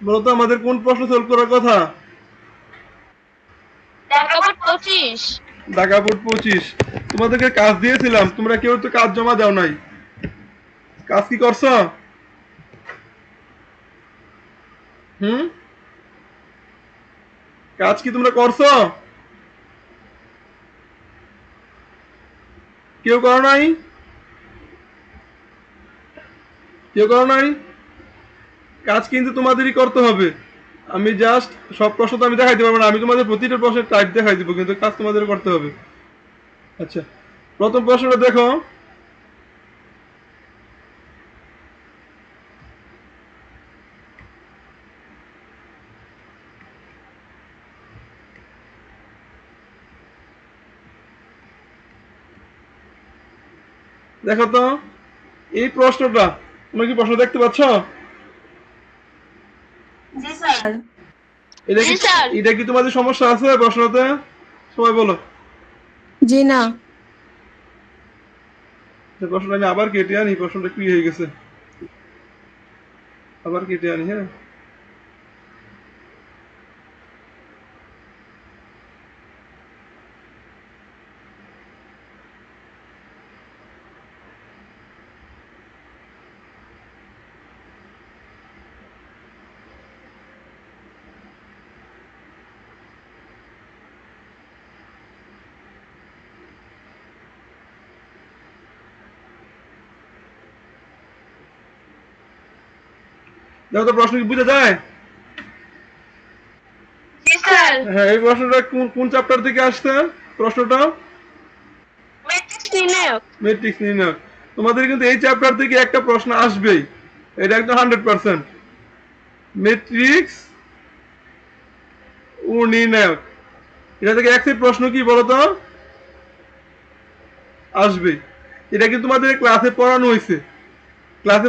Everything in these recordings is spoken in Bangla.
বলো তো আমাদের কোন প্রশ্ন সলভ করার কথা? ঢাকা বোর্ড 25। ঢাকা বোর্ড 25। তোমাদেরকে কাজ দিয়েছিলাম, তোমরা কেউ তো কাজ জমা দাও নাই। কাজ কি করছো? হুম, কাজ কি তোমরা করছো? কেউ করো নাই? কেউ করো নাই? কাজ কিন্তু তোমাদেরই করতে হবে। আমি জাস্ট সব প্রশ্ন তো আমি দেখাইতে পারবো না, আমি তোমাদের প্রতিটা প্রশ্নের টাইপ দেখাই দিব, কিন্তু কাজ তোমাদের করতে হবে। আচ্ছা, প্রথম প্রশ্নটা দেখো। দেখো তো এই প্রশ্নটা, তোমরা কি প্রশ্ন দেখতে পাচ্ছ? জি স্যার। এটা জি কি, স্যার। এটা কি তোমাদের সমস্যা আছে প্রশ্নতে? সবাই বলো। জি না। প্রশ্নটা আমি আবার কেটে আনি, প্রশ্নটা কি হয়ে গেছে, আবার কেটে আনি। হ্যাঁ, দেখো তো প্রশ্ন কি বুঝা যায়? জি স্যার। হ্যাঁ, এই প্রশ্নটা কোন কোন চ্যাপ্টার থেকে আসছে প্রশ্নটা? ম্যাট্রিক্স নির্ণায়ক। ম্যাট্রিক্স নির্ণায়ক। তোমাদের কিন্তু এই চ্যাপ্টার থেকে একটা প্রশ্ন আসবেই, এটা একদম 100%। ম্যাট্রিক্স ও নির্ণায়ক, এটা থেকে এক সেট প্রশ্ন কি বলতো আসবে। এটা কিন্তু তোমাদের ক্লাসে পড়ানো হয়েছে, ক্লাসে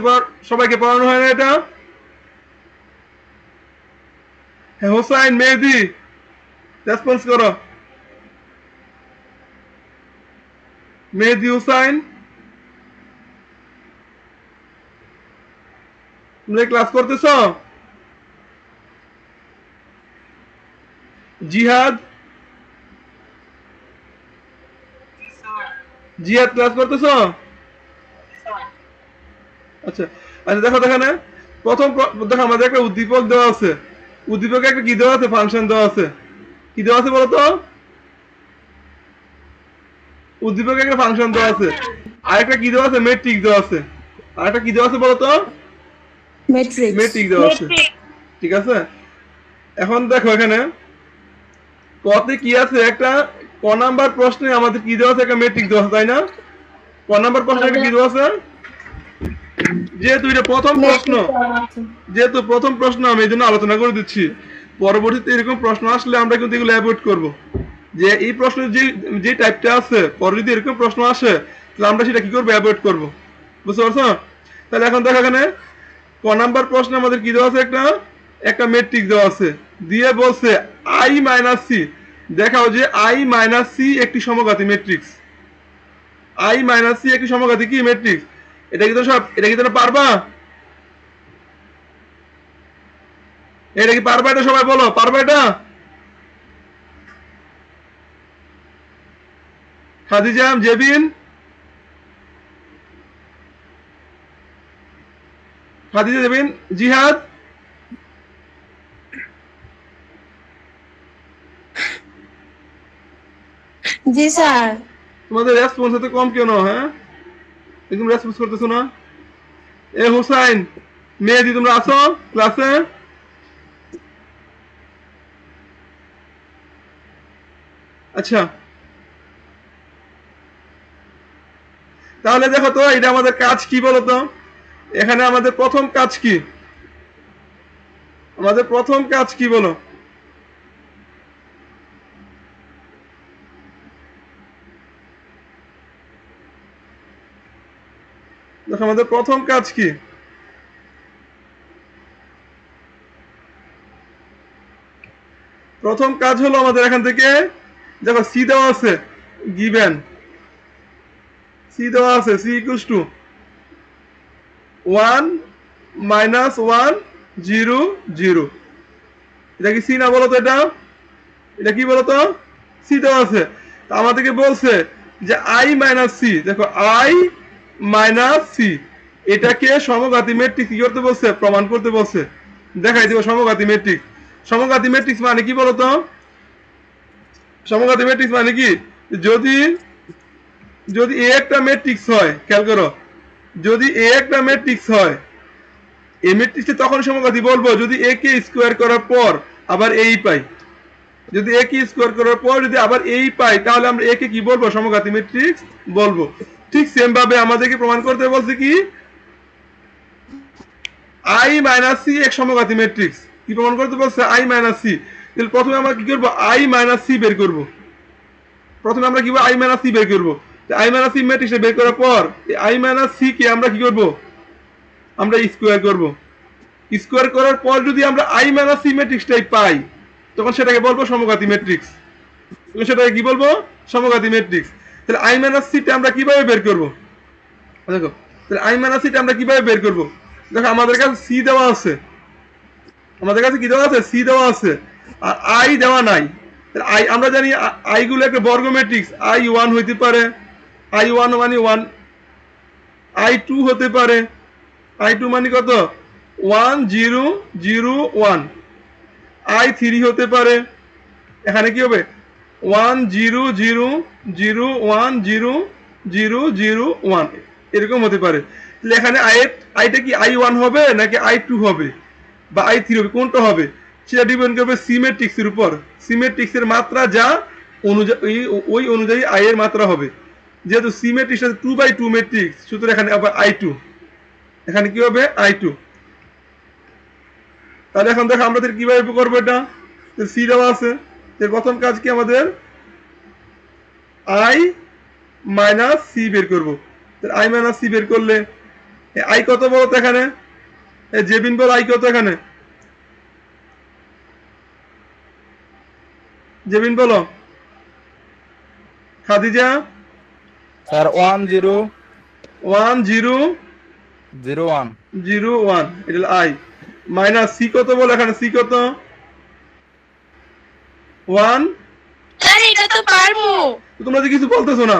সবাইকে পড়ানো হয় না এটা? হ্যাঁ, হোসাইন মেহেদি, রেসপন্স করো। মেহেদি হুসাইন, তোমরা ক্লাস করতেছ? জিহাদ, জিহাদ ক্লাস করতেছ? আচ্ছা, আচ্ছা দেখো এখানে প্রথম দেখো আমাদের একটা উদ্দীপক দেওয়া আছে, উদ্দীপকে একটা কি দেওয়া আছে, ফাংশন দেওয়া আছে। কি দেওয়া আছে বলতো? উদ্দীপকে একটা ফাংশন দেওয়া আছে, আরেকটা কি দেওয়া আছে, মেট্রিক দেওয়া আছে। আরেকটা কি দেওয়া আছে বলতো? ম্যাট্রিক্স। মেট্রিক দেওয়া আছে। ম্যাট্রিক্স। ঠিক আছে, এখন দেখো এখানে কতে কি আছে, একটা ক নাম্বার প্রশ্নে আমাদের কি দেওয়া আছে, একটা মেট্রিক দেওয়া আছে, তাই না? ক নাম্বার প্রশ্নে একটা কি দেওয়া আছে? যেহেতু এটা প্রথম প্রশ্ন, ম্যাট্রিক্স দেওয়া আছে। যেহেতু প্রথম প্রশ্ন আমি এই জন্য আলোচনা করে দিচ্ছি। পরবর্তীতে এরকম প্রশ্ন আসলে আমরা কিন্তু এগুলো অ্যাভয়েড করব, যে এই প্রশ্ন যে যে টাইপটা আছে, পরে যদি এরকম প্রশ্ন আসে তাহলে আমরা সেটা কি করবো, অ্যাভয়েড করব। বুঝতে পারছো? তাহলে এখন দেখো এখানে ক নাম্বার প্রশ্ন আমাদের কি দেওয়া আছে, একটা একটা মেট্রিক দেওয়া আছে, দিয়ে বলছে আই মাইনাস সি। দেখাও যে আই মাইনাস সি একটি সমঘাতী ম্যাট্রিক্স। আই মাইনাস সি একটি সমঘাতী কি ম্যাট্রিক্স? এটা কি তো সব, এটা কি তোমরা পারবা? এটা কি পারবা? এটা সবাই বলো, পারবা এটা? খাদিজাম, জেবিন, খাদিজা, জেবিন, জিহাদ। জি স্যার। তোমাদের রেসপন্স এত কম কেন? হ্যাঁ, একদম রেসপন্স করতেছো না। এ হুসাইন, মেহেদি, তোমরা আছো ক্লাসে? আচ্ছা, তাহলে দেখো তো এটা আমাদের কাজ কি বলতো? এখানে আমাদের প্রথম কাজ কি? আমাদের প্রথম কাজ কি বলো? দেখো আমাদের প্রথম কাজ কি? প্রথম কাজ হলো আমাদের এখান থেকে, দেখো সি দেওয়া আছে, গিভেন সি দেওয়া আছে, সি ইকুয়ালস টু 1 - 1 0 0। এটা কি সি না বলো তো? এটা কি বলো তো? সি দেওয়া আছে। তো আমাদেরকে বলছে যে আই মাইনাস সি, দেখো আই মাইনাস সি এটাকে সমঘাতী ম্যাট্রিক্স কি করতে বলছে? প্রমাণ করতে বলছে। দেখাই দিব সমঘাতী ম্যাট্রিক্স। সমঘাতী ম্যাট্রিক্স মানে কি বলো তো? সমঘাতী ম্যাট্রিক্স মানে কি? যদি যদি এ একটা ম্যাট্রিক্স হয়, খেয়াল করো, যদি এ একটা ম্যাট্রিক্স হয়, এই ম্যাট্রিক্সে তখন সমঘাতী বলবো যদি এ কে স্কোয়ার করার পর আবার এই পাই। যদি এ কে স্কোয়ার করার পর যদি আবার এই পাই, তাহলে আমরা এ কে কি বলবো? সমঘাতী ম্যাট্রিক্স বলবো। ঠিক সেম ভাবে আমাদেরকে প্রমাণ করতে বলছে কি আই মাইনাস সি এক সমঘাতী ম্যাট্রিক্স। কি প্রমাণ করতে বলছে? I minus C. তাহলে প্রথমে আমরা কি করবো? আই মাইনাস সি বের করবো। প্রথমে আমরা কি আই মাইনাস সি বের করবো। আই মাইনাস সি ম্যাট্রিক্সটা বের করার পর আই মাইনাস সি কে আমরা কি করবো? আমরা স্কোয়ার করবো। স্কোয়ার করার পর যদি আমরা আই মাইনাস সি ম্যাট্রিক্সটাই পাই, তখন সেটাকে বলবো সমঘাতী ম্যাট্রিক্স। সেটাকে কি বলবো? সমঘাতী ম্যাট্রিক্স। তাহলে আই মাইনাস সিটা আমরা কিভাবে বের করবো? দেখো, তাহলে আই মাইনাস সিটা আমরা কিভাবে বের করবো? দেখো আমাদের কাছে সি দেওয়া আছে, আমাদের কাছে কি দেওয়া আছে? সি দেওয়া আছে, আর আই দেওয়া নাই। আই আমরা জানি আই গুলো একটা বর্গ ম্যাট্রিক্স। আই 1 হইতে পারে, আই 1 মানে 1, আই 2 হতে পারে, আই 2 মানে কত? 1 0 0 1, আই 3 হতে পারে। এখানে কি হবে? 1 0 0 0 1 0 0 0 1 এরকম হতে পারে। তাহলে এখানে আইটা কি আই 1 হবে নাকি আই 2 হবে বা আই 3 হবে, কোনটা হবে? সেটা ডিপেন্ড করবে সিমেট্রিক্সের উপর। সিমেট্রিক্সের মাত্রা যা অনুযায়ী ওই অনুযায়ী আই এর মাত্রা হবে। যেহেতু সিমেট্রিক্স 2/2 ম্যাট্রিক্স, সুতরাং এখানে আবার আই 2, এখানে কি হবে? আই 2। তাহলে এখন দেখো আমাদের কিভাবে করবো এটা? সি দেওয়া আছে, প্রথম কাজ কি আমাদের? আই মাইনাস সি বের করবো। আই মাইনাস সি বের করলে আই কত বলো তো এখানে? জেবিন বল আই কত এখানে? জেবিন বলো। খাদিজা? স্যার 1 0 1 0 0 1 0 1, এটা আই মাইনাস সি কত বলো এখানে? সি কত? 1। স্যার এটা তো পারবো। তোমরা যে কিছু বলতেছো না,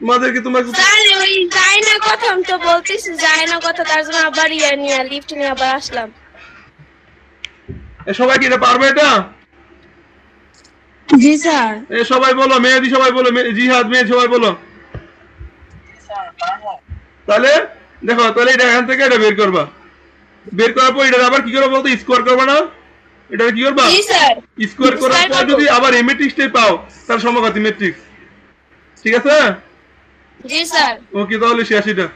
তোমাদেরকে তোমরা স্যার ওই যায় না কথা, আমি তো বলতেছি যায় না কথা, তার জন্য আবার নিয়ে লিফট নিয়ে আবার আসলাম। সবাই কি এটা পারবে এটা? জি স্যার। সবাই বলো, মেহেদি সবাই বলো, জিহাদ মেয়ে সবাই বলো। তাহলে দেখো, তাহলে এটা এখান থেকে এটা বের করবা। বের করার পর এটা আবার কি করবা বলতো? স্কোয়ার করবা না? এটা কি করবা? জি স্যার। স্কোয়ার করার পর যদি আবার এই ম্যাট্রিক্সটাই পাও, তার সমঘাতী ম্যাট্রিক্স। ঠিক আছে? জি স্যার। ওকে, তাহলে শেষ এটা।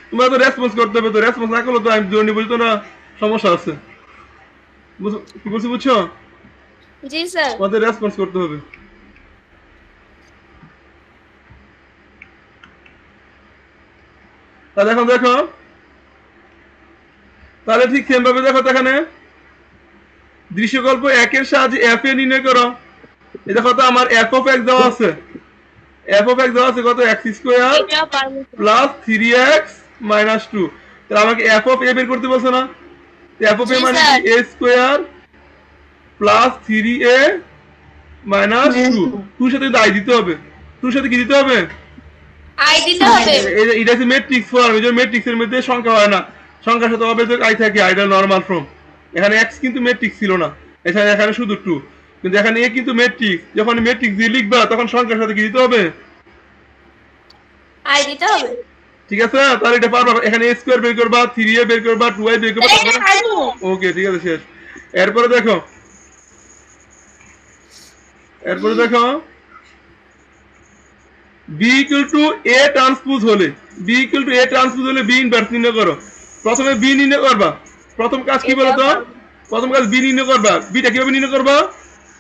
তোমরা তো রেসপন্স করতে হবে, তো রেসপন্স না করলে তো আমি জন্য বুঝতো না, সমস্যা আছে। কি বলছি বুঝছো? জি স্যার। তোমাদের রেসপন্স করতে হবে। তাহলে এখন দেখো, তাহলে ঠিক সেম ভাবে দেখো তো এখানে দৃশ্যকল্প একের সাহায্যে এফ এ নির্ণয় করো। এই দেখো তো আমার এফ অফ এক্স দেওয়া আছে। এফ অফ এক্স দেওয়া আছে কত? এক্স স্কোয়ার এটা পারবো। Plus 3x minus 2। তাহলে আমাকে এফ অফ এ বের করতে বলছো না? এফ অফ এ মানে কি? এ স্কোয়ার প্লাস 3a মাইনাস 2। 2 সাথে কিন্তু আই দিতে হবে। 2 সাথে কি দিতে হবে? আই দিতে হবে। এটা হচ্ছে ম্যাট্রিক্স ফর্ম। এই যে ম্যাট্রিক্সের মধ্যে সংখ্যা হয় না, সংখ্যার সাথে অবেজক আই থাকে, আইটা নরমাল ফর্ম। এখানে এক্স কিন্তু ম্যাট্রিক্স ছিল না, এখানে শুধু 2, কিন্তু এখানে এ কিন্তু ম্যাট্রিক্স। যখন ম্যাট্রিক্স দিয়ে লিখবা তখন সংখ্যার সাথে কি দিতে হবে? আই দিতে হবে। ঠিক আছে? তাহলে এটা পারবা। এখানে a স্কয়ার বের করবা, 3a বের করবা, 2y বের করবা। এটা পারবো। ওকে, ঠিক আছে, শেষ। এরপরে দেখো, b a ট্রান্সপোজ হলে, b ইনভার্স নির্ণয় করো। প্রথমে b নির্ণয় করবা। প্রথম কাজ কি বলো তো? প্রথম কাজ b নির্ণয় করবা। bটা কিভাবে নির্ণয় করবা?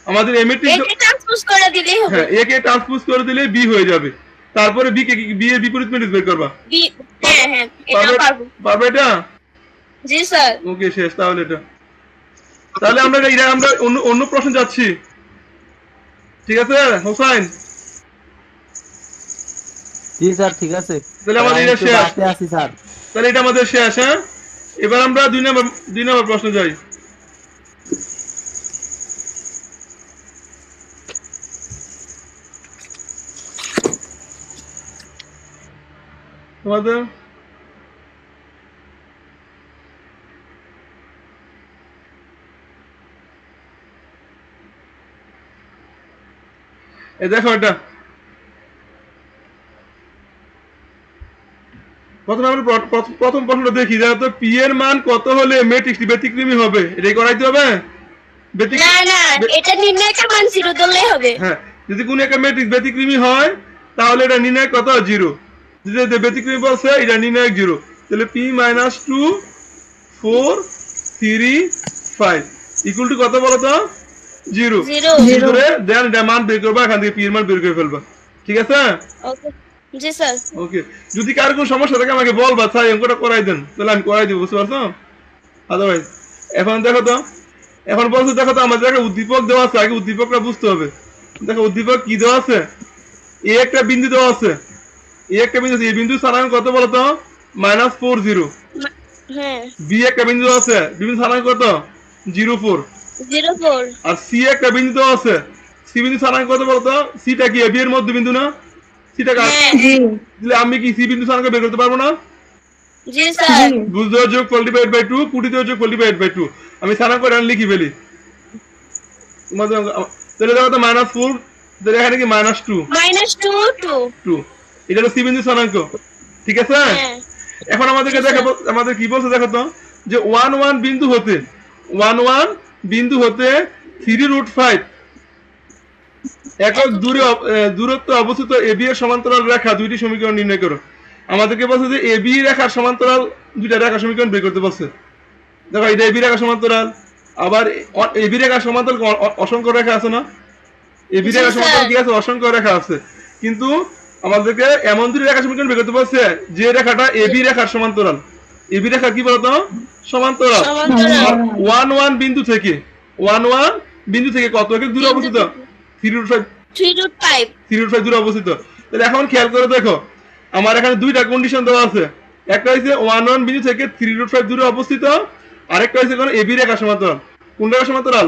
আমাদের এ ম্যাট্রিক্স, একে ট্রান্সপোজ করে দিলেই হবে। হ্যাঁ, a কে ট্রান্সপোজ করে দিলে b হয়ে যাবে। তারপরে b এর বিপরীত ম্যাট্রিক্স বের করবা। হ্যাঁ হ্যাঁ, এটা পারবো। পারবে এটা? জি স্যার। ওকে, শেষ তাহলে এটা। তাহলে আমরা অন্য প্রশ্ন যাচ্ছি। ঠিক আছে হোসাইন? জি স্যার, ঠিক আছে। তাহলে আমাদের এটা শেষ। আছি স্যার। তাহলে এটা আমাদের শেষ। হ্যাঁ, এবার আমরা 2 নম্বর প্রশ্ন যাই। তোমাদের দেখো এটা প্রথমে আমরা প্রথম প্রশ্নটা দেখি, জানো তো পি এর মান কত হলে ম্যাট্রিক্সটি ব্যতিক্রমী হবে? এটাই করাইতে হবে। না না, এটা নির্ণায়কের মান 0 ধরলেই হবে। হ্যাঁ, যদি কোনো একটা ম্যাট্রিক্স ব্যতিক্রমী হয় তাহলে এটা নির্ণায়ক কত? 0। যদি এটা ব্যতিক্রমী বলছে এটা নির্ণায়ক 0, তাহলে p - 2 4 3 5 ইকুয়াল টু কত বলো তো? 0 0 করে দেন এটা মান বের করবা, এখান থেকে p এর মান বের করে ফেলবা। ঠিক আছে? ওকে জি স্যার। ওকে, যদি কার কোনো সমস্যা থাকে আমাকে বলবা, স্যার অঙ্কটা করাই দেন, তাহলে আমি করাই দিব, বুঝতে পারছো? আদারওয়াইজ এখন দেখো তো, এখন বলছো দেখো তো আমাদের একটা উদ্দীপক দেওয়া আছে, আগে উদ্দীপকটা বুঝতে হবে। দেখো উদ্দীপক কি দেওয়া আছে, এ একটা বিন্দু দেওয়া আছে, এ একটা বিন্দু আছে, এই বিন্দু স্থানাঙ্ক কত বলো তো? -4 0। হ্যাঁ বি একটা বিন্দু দেওয়া আছে, বিন্দু স্থানাঙ্ক কত? 0 4। 0 4। আর সি একটা বিন্দু দেওয়া আছে, সি বিন্দু স্থানাঙ্ক কত বলো তো? সিটা কি বি এর মধ্যে বিন্দু না? সিটা কার? হ্যাঁ জি তাহলে আমি কি সি বিন্দু স্থানাঙ্ক বের করতে পারবো না? জি স্যার। জি বুঝতে যোগ ডিভাইড বাই 2, কুটিতে যোগ ডিভাইড বাই 2, আমি স্থানাঙ্ক করে লিখি ফেলি তোমাদের। তাহলে দেখো তো -4, তাহলে এখানে কি -2 -2 2। 2, এটা হলো সি বিন্দু স্থানাঙ্ক। ঠিক আছে? হ্যাঁ এখন আমাদেরকে দেখাবো, আমাদের কি বলছে দেখো তো, যে 1 1 বিন্দু হতে 1 1 বিন্দু হতে 3√5 একক দূরত্ব অবস্থিত এবি এর সমান্তরাল রেখা দুইটি সমীকরণ নির্ণয় করো। আমাদেরকে বলছে যে এবি রেখার সমান্তরাল দুইটা রেখা সমীকরণ বের করতে বলছে। দেখো এটা এবি রেখা সমান্তরাল, আবার এবি রেখার সমান্তরাল অসংখ্য রেখা আছে না? এবি রেখার সমান্তরাল কি আছে? অসংখ্য রেখা আছে। কিন্তু আমাদেরকে এমন দুটি রেখা সমীকরণ বের করতে বলছে যে রেখাটা এবি রেখার সমান্তরাল। এবি রেখা কি বলতো? সমান্তরাল। সমান্তরাল। 1 1 বিন্দু থেকে 1 1 বিন্দু থেকে কত একক দূরে অবস্থিত? 3√5 3√5। 3√5 দূরে অবস্থিত। তাহলে এখন খেয়াল করে দেখো, আমার এখানে দুইটা কন্ডিশন দেওয়া আছে। একটা হচ্ছে 1 1 বিন্দু থেকে 3√5 দূরে অবস্থিত, আরেকটা হচ্ছে কোন এবি রেখা সমান্তরাল। কোন রেখা সমান্তরাল?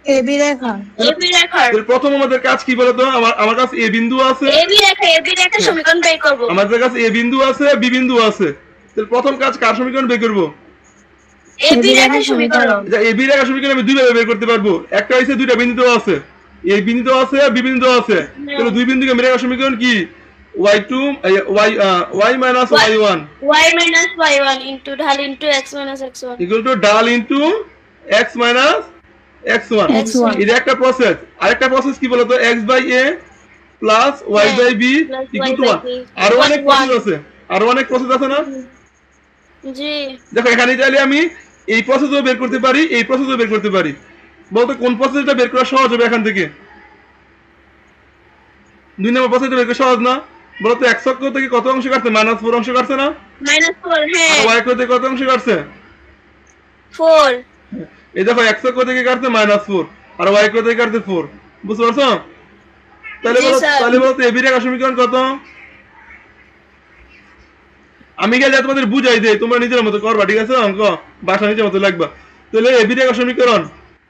এবি রেখা এবি রেখার। তাহলে প্রথম আমাদের কাজ কি বলতো, আমার কাছে এ বিন্দু আছে, এবি রেখা সমীকরণ বের করব। আমাদের কাছে এ বিন্দু আছে, বি বিন্দু আছে। তাহলে প্রথম কাজ কার সমীকরণ বের করব? এবি রেখা সমীকরণ। যা এবি রেখা সমীকরণ আমি দুইভাবে বের করতে পারবো। একটা হচ্ছে দুইটা বিন্দু দেওয়া আছে, এই বিন্দু দেওয়া আছে, বি বিন্দু দেওয়া আছে। তাহলে দুই বিন্দুকে রেখা সমীকরণ কি? y2 y y-y1 y-y1 into ঢাল into x - x1 equal to ডাল into x - x1। x1 এটা একটা প্রসেস। আরেকটা প্রসেস কি বলতো? x by a plus y by b equal to 1। আরো অনেক প্রসেস আছে, আরো অনেক প্রসেস আছে না? জি দেখো এখানে চাইলে আমি এই প্রসেসও বের করতে পারি, এই প্রসেসও বের করতে পারি। বলতো কোন প্রসেসটা বের করা সহজ হবে এখান থেকে? 2 নম্বর প্রসেসটা বের করা সহজ না? বলতো x অক্ষ থেকে কত অংশ কাটছে? -4 অংশ কাটছে না? -4 হ্যাঁ আর y অক্ষ থেকে কত অংশ কাটছে? 4। এই দেখো x অক্ষ থেকে কাটছে -4 আর y অক্ষ থেকে কাটছে 4। বুঝতে পারছো? তাহলে জি, বলো, স্যার। তাহলে বলতো এবি রেখা সমীকরণ কত? আমি গেলে তোমাদের বুঝাই দেই, তোমরা নিজের মতো করবা। ঠিক আছে? অঙ্ক বাসা নিজের মতো লাগবা। তাহলে এবি রেখা সমীকরণ,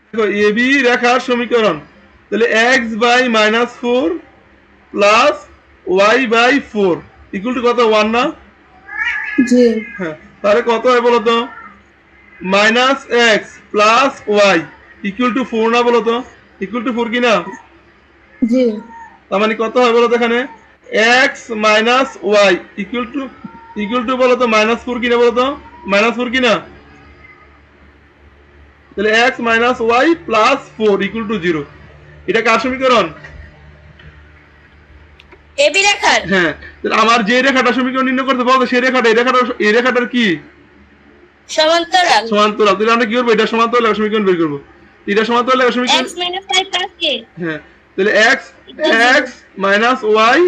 দেখো এবি রেখার সমীকরণ, তাহলে x by -4 plus y by 4 equal to কত? 1 না? জি হ্যাঁ, তাহলে কত হয় বলতো? -x plus y equal to 4 না? বলতো ইকুয়াল টু 4 কি না? জি তার মানে কত হয় বলতো এখানে? x minus y equal to বলতো -4 কি না? বলতো -4 কি না? তাহলে x minus y plus 4 equal to 0। এটা কার সমীকরণ? এবি রেখার হ্যাঁ, তাহলে আমার যে রেখাটা সমীকরণ নির্ণয় করতে বলতো সেই রেখাটা, এই রেখাটার কি? সমান্তরাল। সমান্তরাল। তাহলে আমরা কি করবো? এটা সমান্তরাল রেখা সমীকরণ বের করবো। এটা সমান্তরাল রেখা সমীকরণ, x - y plus k। হ্যাঁ, তাহলে x minus y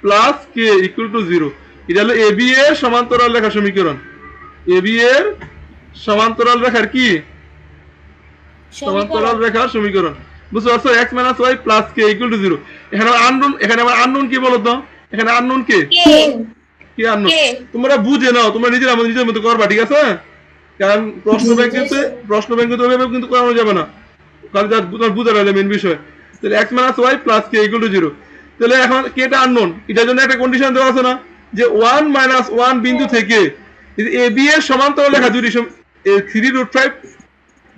plus k equal to 0। এটা হলো এবি এর সমান্তরাল রেখা সমীকরণ। এবি এর সমান্তরাল রেখার কি? সমান্তরাল রেখার সমীকরণ। বুঝতে পারছো? x minus y plus k equal to 0। এখানে আমার আননোন কি বলতো? এখানে আননোন কে? k k কি আননো কে? তোমরা বুঝে নাও, তোমরা নিজের মতো করবা, ঠিক আছে? কারণ প্রশ্ন ব্যাংকে তো ওইভাবে কিন্তু করানো যাবে না, কারণ তোমার বুঝে রাখলে মেন বিষয়। তাহলে x মাইনাস ওয়াই প্লাস কে ইকুয়াল টু 0। তাহলে এখন কেটা আননোন, এটার জন্য একটা কন্ডিশন দেওয়া আছে না, যে 1 মাইনাস 1 বিন্দু থেকে এ বি এর সমান্তরাল রেখা দুটি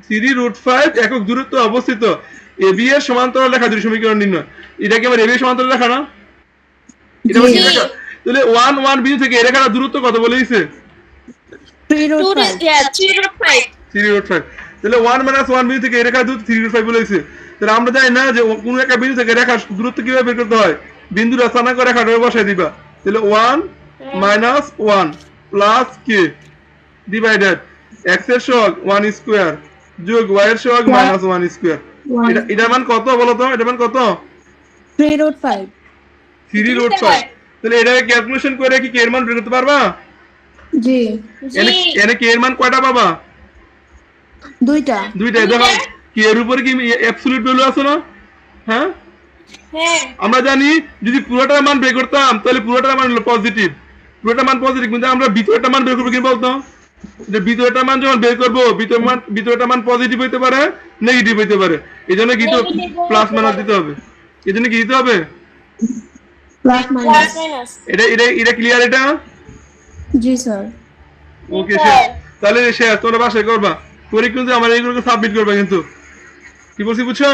3√5 একক দূরত্ব অবস্থিত এ বি এর সমান্তরাল রেখা দুটি সমীকরণ নির্ণয়। এটা কি আমার এ বি এর সমান্তরাল রেখা না? এটা আমার কি জি। রেখা? তাহলে 1 বিন্দু থেকে এই রেখার দূরত্ব কত বলে দিয়েছে? 3√5 3/5 3√5। তাহলে 1 মাইনাস 1 বিন্দু থেকে এই রেখার দূরত্ব 3√5 বলে দিয়েছে। তাহলে আমরা জানি না যে কোন একটা বিন্দু থেকে রেখার দূরত্ব কিভাবে বের করতে হয়, বিন্দুর স্থানাঙ্ক রেখাটা বসায় দিবা। তাহলে 1 মাইনাস 1 প্লাস কে ডিভাইডেড x এর সহগ 1 স্কয়ার যোগ y এর সহগ মাইনাস 1 স্কয়ার। এটার মান কত বলো তো? এটার মান কত? 3√5 3√5। তাহলে এটাকে ক্যালকুলেশন করে কি কে এর মান বের করতে পারবা? জি এনে কে এর মান কয়টা পাবা? দুইটা দুইটাই। দেখো কে এর উপরে কি অ্যাবসলিউট ভ্যালু আছে না? হ্যাঁ, হ্যাঁ আমরা জানি যদি পুরোটার মান বের করতাম তাহলে পুরোটার মান হলো পজিটিভ, পুরোটার মান পজিটিভ, কিন্তু আমরা ভিতরটার মান বের করবো কি বলতো? যে ভিতরটার মান যখন বের করবো ভিতরটার মান পজিটিভ হইতে পারে, নেগেটিভ হইতে পারে। এই জন্য কি প্লাস মাইনাস দিতে হবে। এই জন্য কি দিতে হবে? প্লাস প্লাস মাইনাস মাইনাস এটা ক্লিয়ার? এটা জি স্যার ওকে শেষ। তাহলে শেষ, তোমরা বাসায় করবা, করে কিন্তু আমার এইগুলোকে সাবমিট করবা। কিন্তু কি বলছি বুঝছো?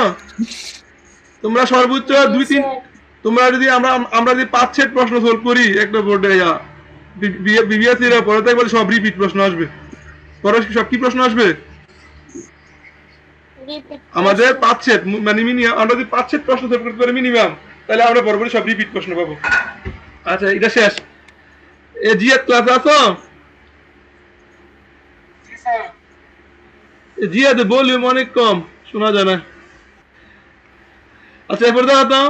তোমরা সর্বোচ্চ 2-3, তোমরা যদি আমরা যদি 5 সেট প্রশ্ন সলভ করি একটা বোর্ডে, বিবিএস এর পরে তো একবার সব রিপিট প্রশ্ন আসবে। পরে সব কি প্রশ্ন আসবে? রিপিট আমাদের 5 সেট, মানে মিনিমাম আমরা যদি 5 সেট প্রশ্ন সলভ করতে পারি মিনিমাম, তাহলে আমরা পরপরই সব রিপিট প্রশ্ন পাবো। আচ্ছা, এটা শেষ। এ জিএত ক্লাসে আছো? জিয়াদ ভলিউম অনেক কম, শোনা যায় না। আচ্ছা, এরপর দেখো তো,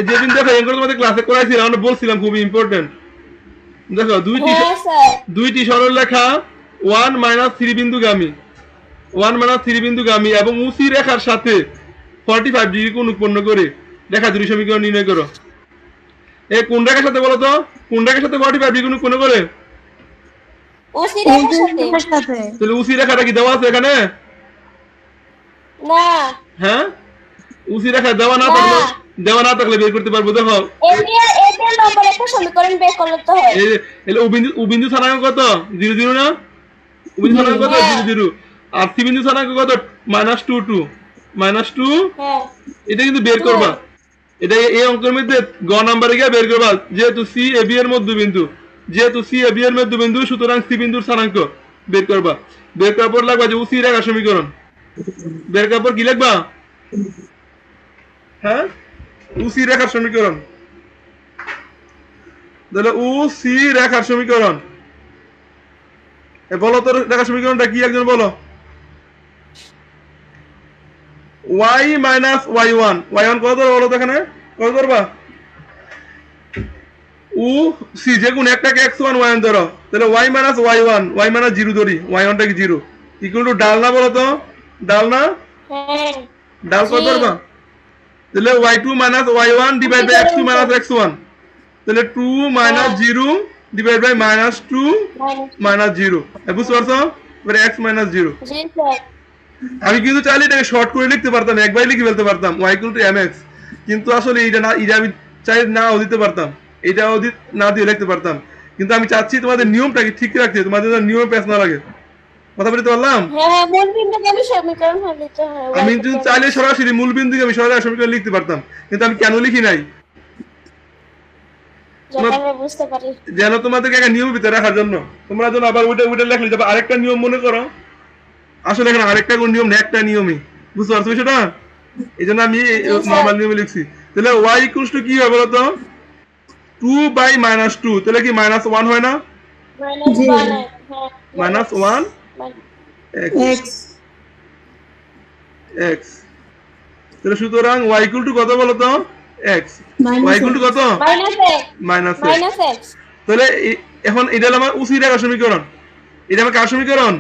যেদিন দেখো এগুলো তোমাদের ক্লাসে করাইছিলাম, আমরা বলছিলাম খুবই ইম্পর্টেন্ট। দেখো হ্যাঁ স্যার দুইটি সরল রেখা 1 মাইনাস 3 বিন্দুগামী এবং উসি রেখার সাথে 45 ডিগ্রি কোণ উৎপন্ন করে রেখা দুটি সমীকরণ নির্ণয় করো। এই কোন রেখার সাথে বলো তো? কোন রেখার সাথে 45 ডিগ্রি কোণ উৎপন্ন করে? ওসি রেখার সাথে সাথে তাহলে উসি রেখাটা কি দেওয়া আছে এখানে? না হ্যাঁ, উসি রেখা দেওয়া না থাকলে বের করতে পারবো। দেখো এদের নম্বর একটা সমীকরণ বের করতে হয়। এই ও বিন্দু স্থানাঙ্ক কত? 0 0 না? ও বিন্দু স্থানাঙ্ক কত? 0 0। আর সি বিন্দু স্থানাঙ্ক কত? -2 2 -2। হ্যাঁ এটা কিন্তু বের করবা, এটা এই অঙ্কের মধ্যে গ নাম্বারে গিয়ে বের করবা। যেহেতু সি এ বি এর মধ্যবিন্দু, সুতরাং সি বিন্দুর স্থানাঙ্ক বের করবা। বের করার পর লাগবা যে উসি রেখার সমীকরণ। বের করার পর কি লিখবা? হ্যাঁ, উসি রেখার সমীকরণ। তাহলে উসি রেখার সমীকরণ, বলো তো রেখার সমীকরণটা কি? একজন বলো। y মাইনাস y1 কত ধরো বলো তো? এখানে কত ধরবা? উ সি যে কোন একটাকে x1 y1 ধরো। তাহলে y minus y1, y minus 0 ধরি, y1টা কি 0 ইকুয়াল টু ডাল না? বলো তো ডাল না? হ্যাঁ ডাল কত ধরবা? তাহলে y2 minus y1 divide by x2 minus x1। তাহলে 2 মাইনাস 0 ডিভাইড বাই -2 মাইনাস 0। বুঝতে পারছো? এবারে x মাইনাস 0। জি স্যার আমি কিন্তু চাইলে এটাকে শর্ট করে লিখতে পারতাম, একবারই লিখে ফেলতে পারতাম y ইকুয়াল টু mx, কিন্তু আসলে এটা আমি চাই নাও দিতে পারতাম, এটাও না দিয়ে লিখতে পারতাম। কিন্তু আমি চাচ্ছি তোমাদের নিয়মটাকে ঠিক রাখতে, তোমাদের নিয়ম পেছ না লাগে। কথা বলতে পারলাম? হ্যাঁ মূল বিন্দুকে আমি সমীকরণ লিখতে হয়। আমি যদি চাইলে সরাসরি মূল বিন্দুকে আমি সরাসরি সমীকরণ লিখতে পারতাম, কিন্তু আমি কেন লিখি নাই? যেটা আমি বুঝতে পারি। যেন তোমাদেরকে একটা নিয়ম ভিতরে রাখার জন্য। তোমরা যেন আবার ওইটা লেখলে যাবে আরেকটা নিয়ম মনে করো, আসলে এখানে আরেকটা কোন নিয়ম না, একটা নিয়মই। বুঝতে পারছো সেটা? এই জন্য আমি নর্মাল নিয়মে লিখছি। তাহলে y ইকুয়ালস টু কি হবে বলতো? 2 বাই -2। তাহলে কি -1 হয় না? জি। -1 x x। তাহলে সুতরাং y ইকুয়াল টু কত বলতো? x। y ইকুয়াল টু কত? Minus -x। তাহলে এখন এটা হলো আমার উসি রেখার সমীকরণ। এটা আমার কার সমীকরণ?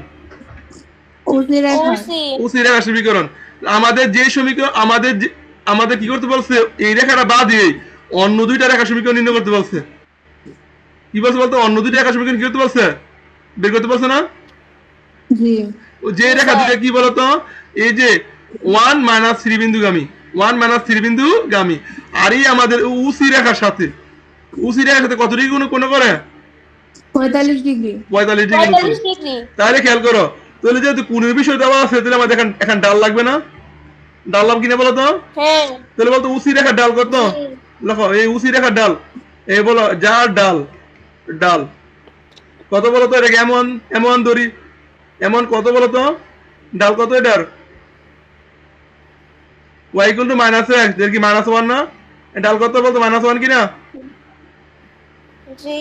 উসি রেখা উসি রেখার সমীকরণ। আমাদের যে সমীকরণ আমাদের কি করতে বলছে? এই রেখাটা বাদ দিয়ে অন্য দুইটা রেখার সমীকরণ নির্ণয় করতে বলছে। কি বলছে বলতো, অন্য দুইটা রেখা সমীকরণ কি করতে বলছে, বের করতে বলছে না? জি ও যে রেখা দুটো কি বলতো, এই যে 1 মাইনাস 3 বিন্দুগামী, 1 মাইনাস 3 বিন্দুগামী, আর এই আমাদের উসি রেখার সাথে, উসি রেখার সাথে কত ডিগ্রি কোণ করে? 45 ডিগ্রি। 45 ডিগ্রি। 45 ডিগ্রি। তাহলে খেয়াল করো, তাহলে যেহেতু কোণের বিষয় দেওয়া আছে, তাহলে আমাদের এখন ডাল লাগবে না? ডাল লাভ কিনা বলো তো? হ্যাঁ। তাহলে বলতো উসি রেখার ডাল কত? দেখো এই উসি রেখার ডাল, এই বলো যার ডাল, ডাল কত বলো তো? এটাকে এমন এমন ধরি, এমন কত বলো তো? ডাল কত এটার? y equal to minus x, এর কি মাইনাস 1 না? ডাল কত বলতো, মাইনাস 1 কিনা? জি।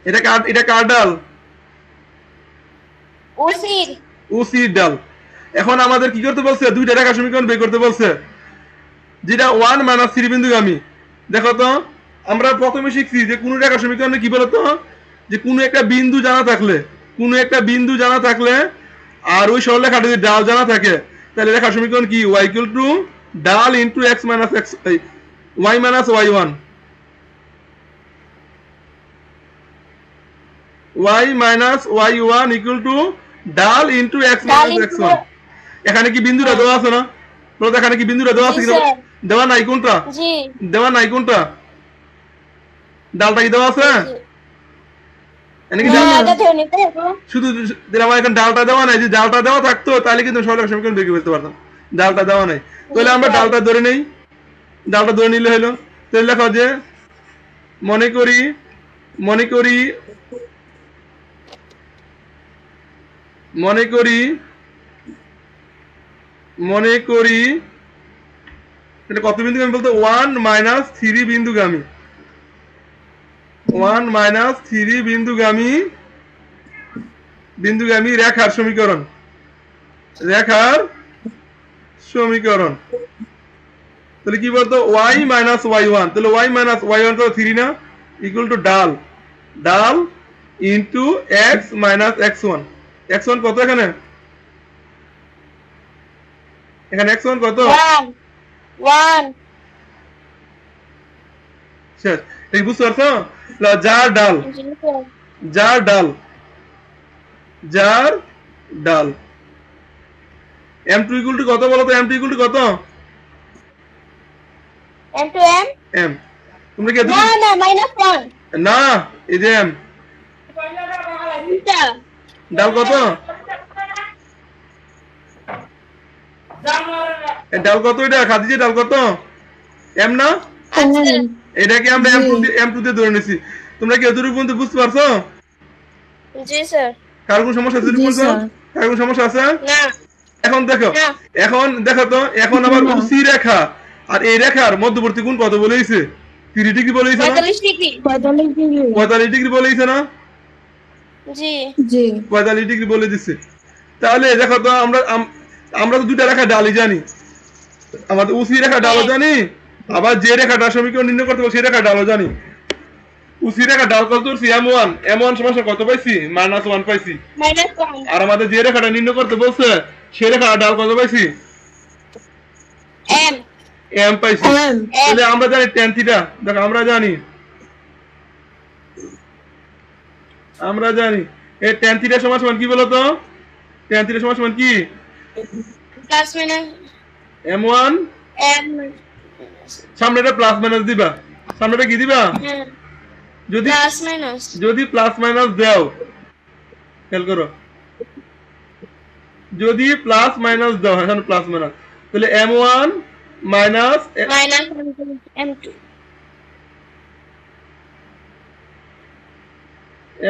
এটা কার ডাল? উসির। উসির ডাল। এখন আমাদের কি করতে বলছে, দুইটা রেখা সমীকরণ বের করতে বলছে, যেটা 1 মাইনাস 3 বিন্দুগামী। দেখো তো, আমরা প্রথমে শিখছি যে কোন রেখা সমীকরণে কি বলতো, যে কোনো একটা বিন্দু জানা থাকলে, কোনো একটা বিন্দু জানা থাকলে আর ওই সরলরেখাটা যদি ডাল জানা থাকে, তাহলে রেখা সমীকরণ কি, y ইকুয়াল টু ডাল into x minus x, y minus y1, y minus y1 equal to ডাল ইনটু x মাইনাস x1। এখানে কি বিন্দুটা দেওয়া আছে না? বলো তো, এখানে কি বিন্দুটা দেওয়া আছে? জি, স্যার। দেওয়া নাই কোনটা? জি। দেওয়া নাই কোনটা? ডালটা কি দেওয়া আছে? এখানে কি হ্যাঁ, এটা ধরে নিতে হবে। শুধু দিলাম, এখন ডালটা দেওয়া নাই। যে ডালটা দেওয়া থাকতো তাহলে কিন্তু সরলরেখা সমীকরণ বের করতে পারতাম। ডালটা দেওয়া নাই, তাহলে আমরা ডালটা ধরে নেই। ডালটা ধরে নিলে হলো, তাহলে লেখো যে মনে করি মনে করি মনে করি মনে করি এটা কত বিন্দুগামী বলতো, 1 মাইনাস 3 বিন্দুগামী, 1 মাইনাস 3 বিন্দুগামী রেখার সমীকরণ, রেখার সমীকরণ। তাহলে কি বলতো, y মাইনাস y1, তাহলে y মাইনাস y1 তো 3 না, ইকুয়াল টু ডাল, ডাল into x minus x1। x1 কত এখানে? এখানে x1 কত? 1 শেষ। এই বুঝতে পারছো? যার ডাল, জি স্যার। যার ডাল, যার ডাল m2 ইকুয়াল টু কত বলো তো? m2 ইকুয়াল টু কত? m to m? m, তোমরা কি না না, -1। না, এই যে m, এটা ডাল কত? ডাল কত এটা? খাদিজা ডাল কত? m না? আচ্ছা। এটাকে আমরা m2 দিয়ে ধরে নিছি। তোমরা কি এতটুকু পর্যন্ত বুঝতে পারছো? জি স্যার। কার কোন সমস্যা আছে? জি, বলছো স্যার। কার কোন সমস্যা আছে? না। এখন দেখো, না। এখন দেখো তো, এখন আবার না। উসি রেখা আর এই রেখার মধ্যবর্তী কোণ কত বলেইছে? 30 ডিগ্রি বলেইছে না? 45 ডিগ্রি। 45 ডিগ্রি। 45 ডিগ্রি বলেইছে না? জি। জি 45 ডিগ্রি বলে দিচ্ছে। তাহলে দেখো তো, আমরা তো দুইটা রেখা ডালই জানি, আমাদের উসি রেখা ডালও জানি, আবার যে রেখাটা সমীকরণ নির্ণয় করতে হবে সেই রেখা ডালও জানি। উসি রেখা ডাল কত করছি? m1 সমান কত পাইছি? -1 পাইছি। -1 আর আমাদের যে রেখাটা নির্ণয় করতে বলছে সেই রেখাটা ডাল কত পাইছি? m m পাইছি। M। তাহলে আমরা জানি tan থিটা, দেখো আমরা জানি এই tan থিটা সমান কি বলো তো? tan থিটা সমান কি? Plus minus m1, m। সামনে এটা প্লাস মাইনাস দিবা, সামনে এটা কি দিবা? হ্যাঁ, যদি প্লাস মাইনাস। যদি প্লাস মাইনাস দাও, খেয়াল করো, যদি প্লাস মাইনাস দাও, এখানে প্লাস মাইনাস, তাহলে m1 minus -m2।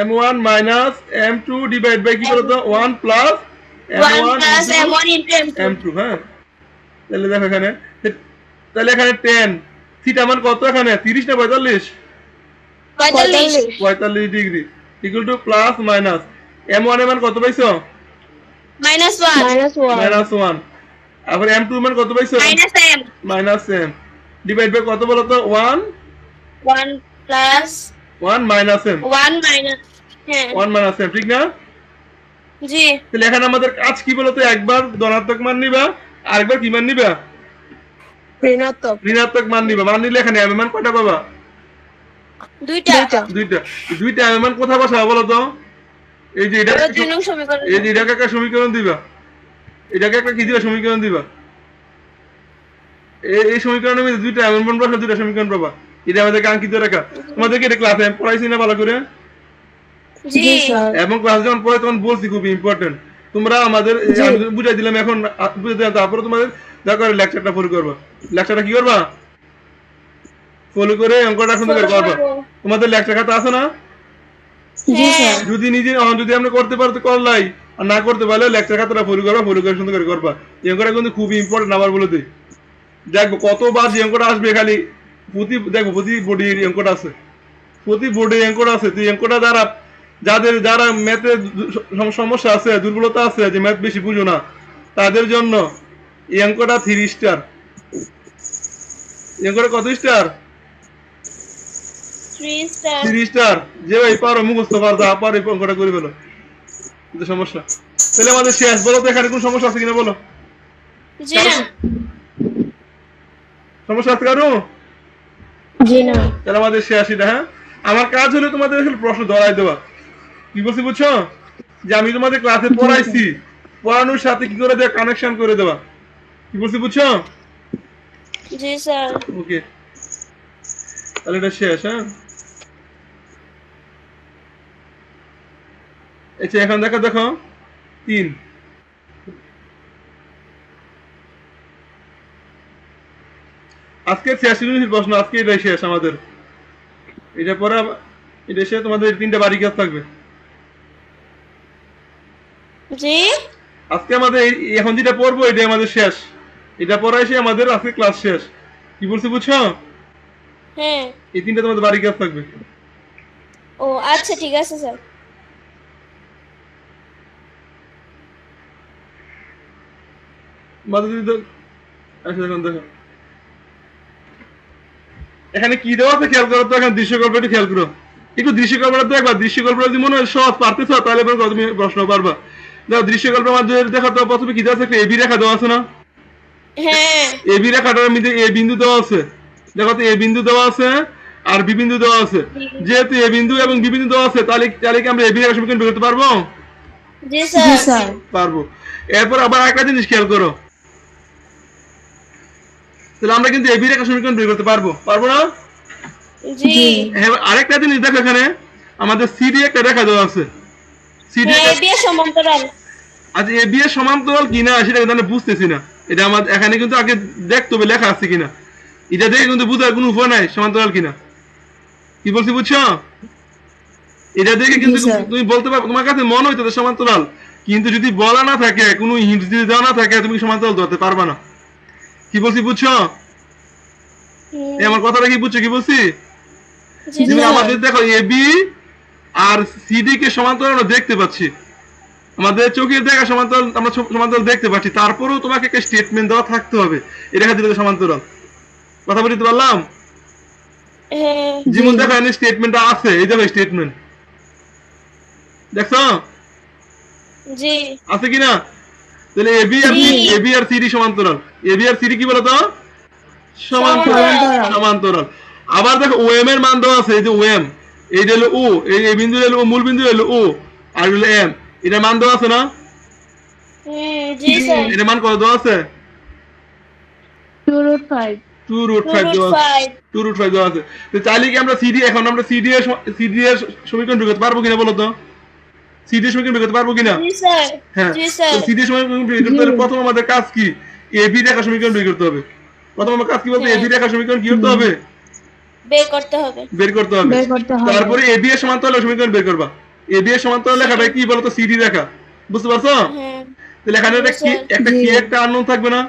m1 minus m2 divide by কি বলতো, 1 plus 1 m1 plus m1 into m2। m2। হ্যাঁ, তাহলে দেখো এখানে, তাহলে এখানে tan থিটা মান কত? এখানে 30 না 45? 45। 45 degree equal to plus minus m1 এর মান কত পাইছো? -1 -1। আবার m2 এর মান কত পাইছো? -m। -m ডিভাইড বাই কত বলো তো? 1 1 plus 1 মাইনাস m, 1 minus। হ্যাঁ 1 মাইনাস m, ঠিক না? জি। তাহলে এখানে আমাদের কাজ কি বলতো, একবার ধনাত্মক মান নিবা, আরেকবার কি মান নিবা? ঋণাত্মক। ঋণাত্মক মান নিবা। মান নিলে এখানে m এর মান কয়টা পাবা? দুইটা দুইটা দুইটা m এর মান কোথায় বসাবো বলো তো? এই যে এটা এবার 2 নং সমীকরণ এই যে এটাকে একটা সমীকরণ দিবা, এটাকে একটা কি দিবা সমীকরণ দিবা, এই সমীকরণের মধ্যে দুইটা m এর মান বসালে দুইটা সমীকরণ পাবা। এটা আমাদেরকে আঙ্কিত রেখা। তোমাদেরকে এটা ক্লাসে পড়াইছি না ভালো করে? জি জি স্যার এবং ক্লাস যখন পড়ে তখন বলছি খুব ইম্পর্টেন্ট। তোমরা আমাদের জি। আমি বুঝাই দিলাম, এখন বুঝে দিলাম, তারপরে তোমাদের দরকার লেকচারটা ফলো করবা। লেকচারটা কি করবা? ফলো করে অঙ্কটা সুন্দর করে করবা। তোমাদের লেকচার খাতা আছে না? জি স্যার যদি নিজে যদি আমরা করতে পারতে করলাই, আর না করতে পারলে লেকচার খাতাটা ফলো করবা, ফলো করে সুন্দর করে করবা। এই অঙ্কটা কিন্তু খুবই ইম্পর্টেন্ট আবার বলে দিই। দেখবো কতবার যে অঙ্কটা আসবে, খালি দেখবো প্রতি বোর্ডে এই অঙ্কটা আছে, প্রতি বোর্ডে অঙ্কটা আছে। তুই অঙ্কটা দ্বারা যারা ম্যাথে সমস্যা আছে, দুর্বলতা আছে, যে ম্যাথ বেশি বুঝো না, তাদের জন্য এই অঙ্কটা 3 স্টার। এই অঙ্কটা কত স্টার? 3 star 3 star. যে ভাই পারো মুখস্থ পারো, যা পারো এই অঙ্কটা করে ফেলো, কিন্তু সমস্যা। তাহলে আমাদের শেষ, বলো তো এখানে কোন সমস্যা আছে কিনা বলো? জি না সমস্যা আছে কারো? জি না তাহলে আমাদের শেষ এটা। হ্যাঁ, আমার কাজ হলো তোমাদের আসলে প্রশ্ন ধরাই দেওয়া। কি বলছি বুঝছো? যে আমি তোমাদের ক্লাসে পড়াইছি, পড়ানোর সাথে কি করে দেওয়া, কানেকশন করে দেওয়া। কি বলছি বুঝছো? জি স্যার ওকে, তাহলে এটা শেষ। হ্যাঁ, আচ্ছা এখন দেখো দেখো 3। আজকে 86 মিনিট প্রশ্ন, আজকে এটাই শেষ আমাদের। এটা পরে এটা শেষ, তোমাদের 3টা বাড়ি কাজ থাকবে জি আজকে আমাদের। এখন যেটা পড়বো এটাই আমাদের শেষ, এটা পড়াইছে আমাদের আজকে ক্লাস শেষ। কি বলছি বুঝছো? হ্যাঁ এই 3টা তোমাদের বাড়ি কাজ থাকবে। ও আচ্ছা ঠিক আছে স্যার মাঝে যদি আচ্ছা এখন দেখো এখানে কি দেওয়া আছে খেয়াল করো তো। এখন দৃশ্যকল্প একটু খেয়াল করো, একটু দৃশ্যকল্পটা দেখবা। দৃশ্যকল্পটা যদি মনে হয় সহজ পারতেছ, তাহলে এবার তুমি প্রশ্ন পারবা। দেখো দৃশ্যকল্পের মাধ্যমে দেখো তো, প্রথমে কি দেওয়া আছে? একটা এবি রেখা দেওয়া আছে না? হ্যাঁ এবি রেখাটার মধ্যে এ বিন্দু দেওয়া আছে। দেখো তো এ বিন্দু দেওয়া আছে আর বি বিন্দু দেওয়া আছে। যেহেতু এ বিন্দু এবং বি বিন্দু দেওয়া আছে, তাহলে তাহলে কি আমরা এবি রেখা সমীকরণ বের করতে পারবো? জি জি স্যার স্যার পারবো। এরপর আবার একটা জিনিস খেয়াল করো, তাহলে আমরা কিন্তু এবি রেখা সমীকরণ বের করতে পারবো, পারবো না? জি হ্যাঁ, আরেকটা জিনিস দেখো, এখানে আমাদের সিডি একটা রেখা দেওয়া আছে। সিডি হ্যাঁ বিয়ে সমান্তরাল আচ্ছা, এ বি এর সমান্তরাল কিনা সেটা কিন্তু আমরা বুঝতেছি না। এটা আমাদের এখানে কিন্তু আগে দেখতে হবে লেখা আছে কিনা। এটা দেখে কিন্তু বোঝার কোনো উপায় নাই সমান্তরাল কিনা। কি বলছি বুঝছো? এটা দেখে কিন্তু জি, স্যার। তুমি বলতে পারবে, তোমার কাছে মনে হইতে সমান্তরাল, কিন্তু যদি বলা না থাকে, কোনো হিন্ট যদি দেওয়া না থাকে, তুমি সমান্তরাল ধরতে পারবা না। কি বলছি বুঝছো? এই আমার কথাটা কি বুঝছো? কি বলছি? জি তুমি স্যার আমাদের দেখো এ বি আর সিডি কে সমান্তরাল আমরা দেখতে পাচ্ছি, আমাদের চোখের দেখা সমান্তরাল, আমরা সমান্তরাল দেখতে পাচ্ছি। তারপরেও তোমাকে একটা স্টেটমেন্ট দেওয়া থাকতে হবে, এই রেখা দুটো সমান্তরাল। কথা বলতে পারলাম? হ্যাঁ যেমন দেখো এখানে স্টেটমেন্টটা আছে, এই দেখো স্টেটমেন্ট, দেখছো জি আছে কিনা? তাহলে এবি আর সিডি সমান্তরাল। এবি আর সিডি কি বলতো? সমান্তরাল। সমান্তরাল। সমান্তরাল। আবার দেখো ওএম এর মান দেওয়া আছে, এই যে ওএম, এই হলো ও, এই বিন্দু হলো ও, মূল বিন্দু হলো ও, আর হলো এম, এটা মান দেওয়া আছে না? জি স্যার এটা মান কত দেওয়া আছে? 2√5 2√5 দেওয়া আছে। 2√5 দেওয়া আছে। তো চাইলে কি আমরা সিডি, এখন আমরা সিডি এর সমীকরণ বের করতে পারবো কিনা বলো তো? সিডি এর সমীকরণ বের করতে পারবো কিনা? জি স্যার হ্যাঁ, জি স্যার সিডি এর সমীকরণ বের করতে হলে প্রথম আমাদের কাজ কি? এবি রেখা সমীকরণ বের করতে হবে। প্রথম আমার কাজ কি বলতে, হ্যাঁ। এবি রেখা সমীকরণ কি করতে হবে? বের করতে হবে বের করতে হবে। বের করতে হবে। তারপরে এবি এর সমান্তরাল সমীকরণ বের করবা। এবি এর সমান্তরাল লেখাটা কি বলতো? সিডি রেখা। বুঝতে পারছো? হ্যাঁ তাহলে এখানে একটা কি, একটা জি। কে একটা আননোন থাকবে না?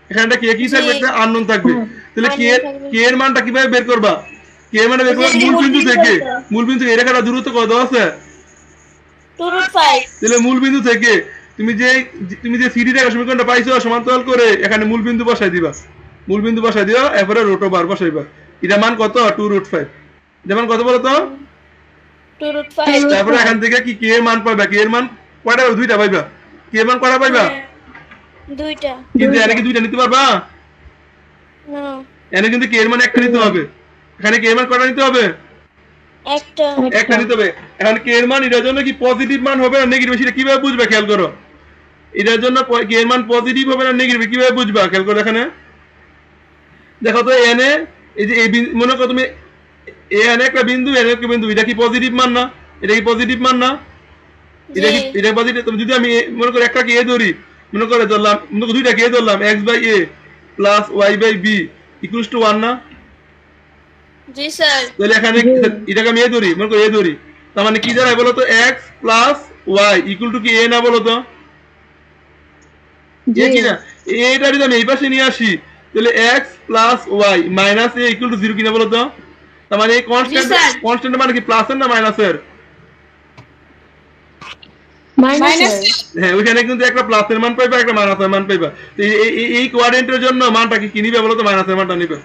এখানে একটা কে কি থাকবে? জি। একটা আননোন থাকবে। তাহলে কে unknown থাকবে। কে এর মানটা কিভাবে বের করবা? কে এর মানটা বের করবা এই যে মূল মূল বিন্দু বিন্দু থেকে। থেকে। মূল বিন্দু থেকে এই রেখাটা দূরত্ব কত দেওয়া আছে? 2√5 তাহলে মূল বিন্দু থেকে তুমি যে সিডি রেখা সমীকরণটা পাইছো সমান্তরাল করে, এখানে মূল বিন্দু বসাই দিবা। মূল বিন্দু বসাই দিবা, এরপরে রোটো বার বসাইবা। এটা মান কত? 2√5। যেমন কত বলো তো? 2√5 তারপরে এখান থেকে কি কে এর মান পাইবা? কে এর মান কয়টা পাইবা? দুইটা পাইবা। কে এর মান কয়টা পাইবা? দুইটা কিন্তু এনে কি দুইটা নিতে পারবা? না এনে কিন্তু কে এর মান একটা নিতে হবে। এখানে কে এর মান কয়টা নিতে হবে? একটা একটা নিতে হবে। এখন কে এর মান এটার জন্য কি পজিটিভ মান হবে না নেগেটিভ সেটা কিভাবে বুঝবে খেয়াল করো। এটার জন্য কে এর মান পজিটিভ হবে না নেগেটিভ কিভাবে বুঝবা খেয়াল করো এখানে। দেখো তো এন এ এই যে এই মনে করো তুমি এন একটা বিন্দু এন একটা বিন্দু এটা কি পজিটিভ মান না? এটা কি পজিটিভ মান না? এটা কি এটা পজিটিভ? তুমি যদি আমি মনে করো একটাকে এ ধরি, মনে করে ধরলাম মনে করো দুইটাকে এ ধরলাম x/a plus y/b equals to 1 না? জি স্যার তাহলে এখানে এটাকে আমি এ ধরি, মনে করো এ ধরি, তার মানে কি দাঁড়ায় বলো তো x plus y equal to কি a না বলো তো? এ কি না? এটা যদি আমি এই পাশে নিয়ে আসি তাহলে x plus y minus a equal to 0 কিনা বলো তো? তার মানে এই কনস্ট্যান্ট কনস্ট্যান্ট মানে কি প্লাসের না মাইনাসের? মাইনাস হ্যাঁ ওইখানে কিন্তু একটা প্লাসের মান পাইবা একটা মাইনাসের মান পাইবা। তো এই কোয়াড্রেন্টের জন্য মানটা কি নিবে বলো তো? মাইনাসের মানটা নিবে।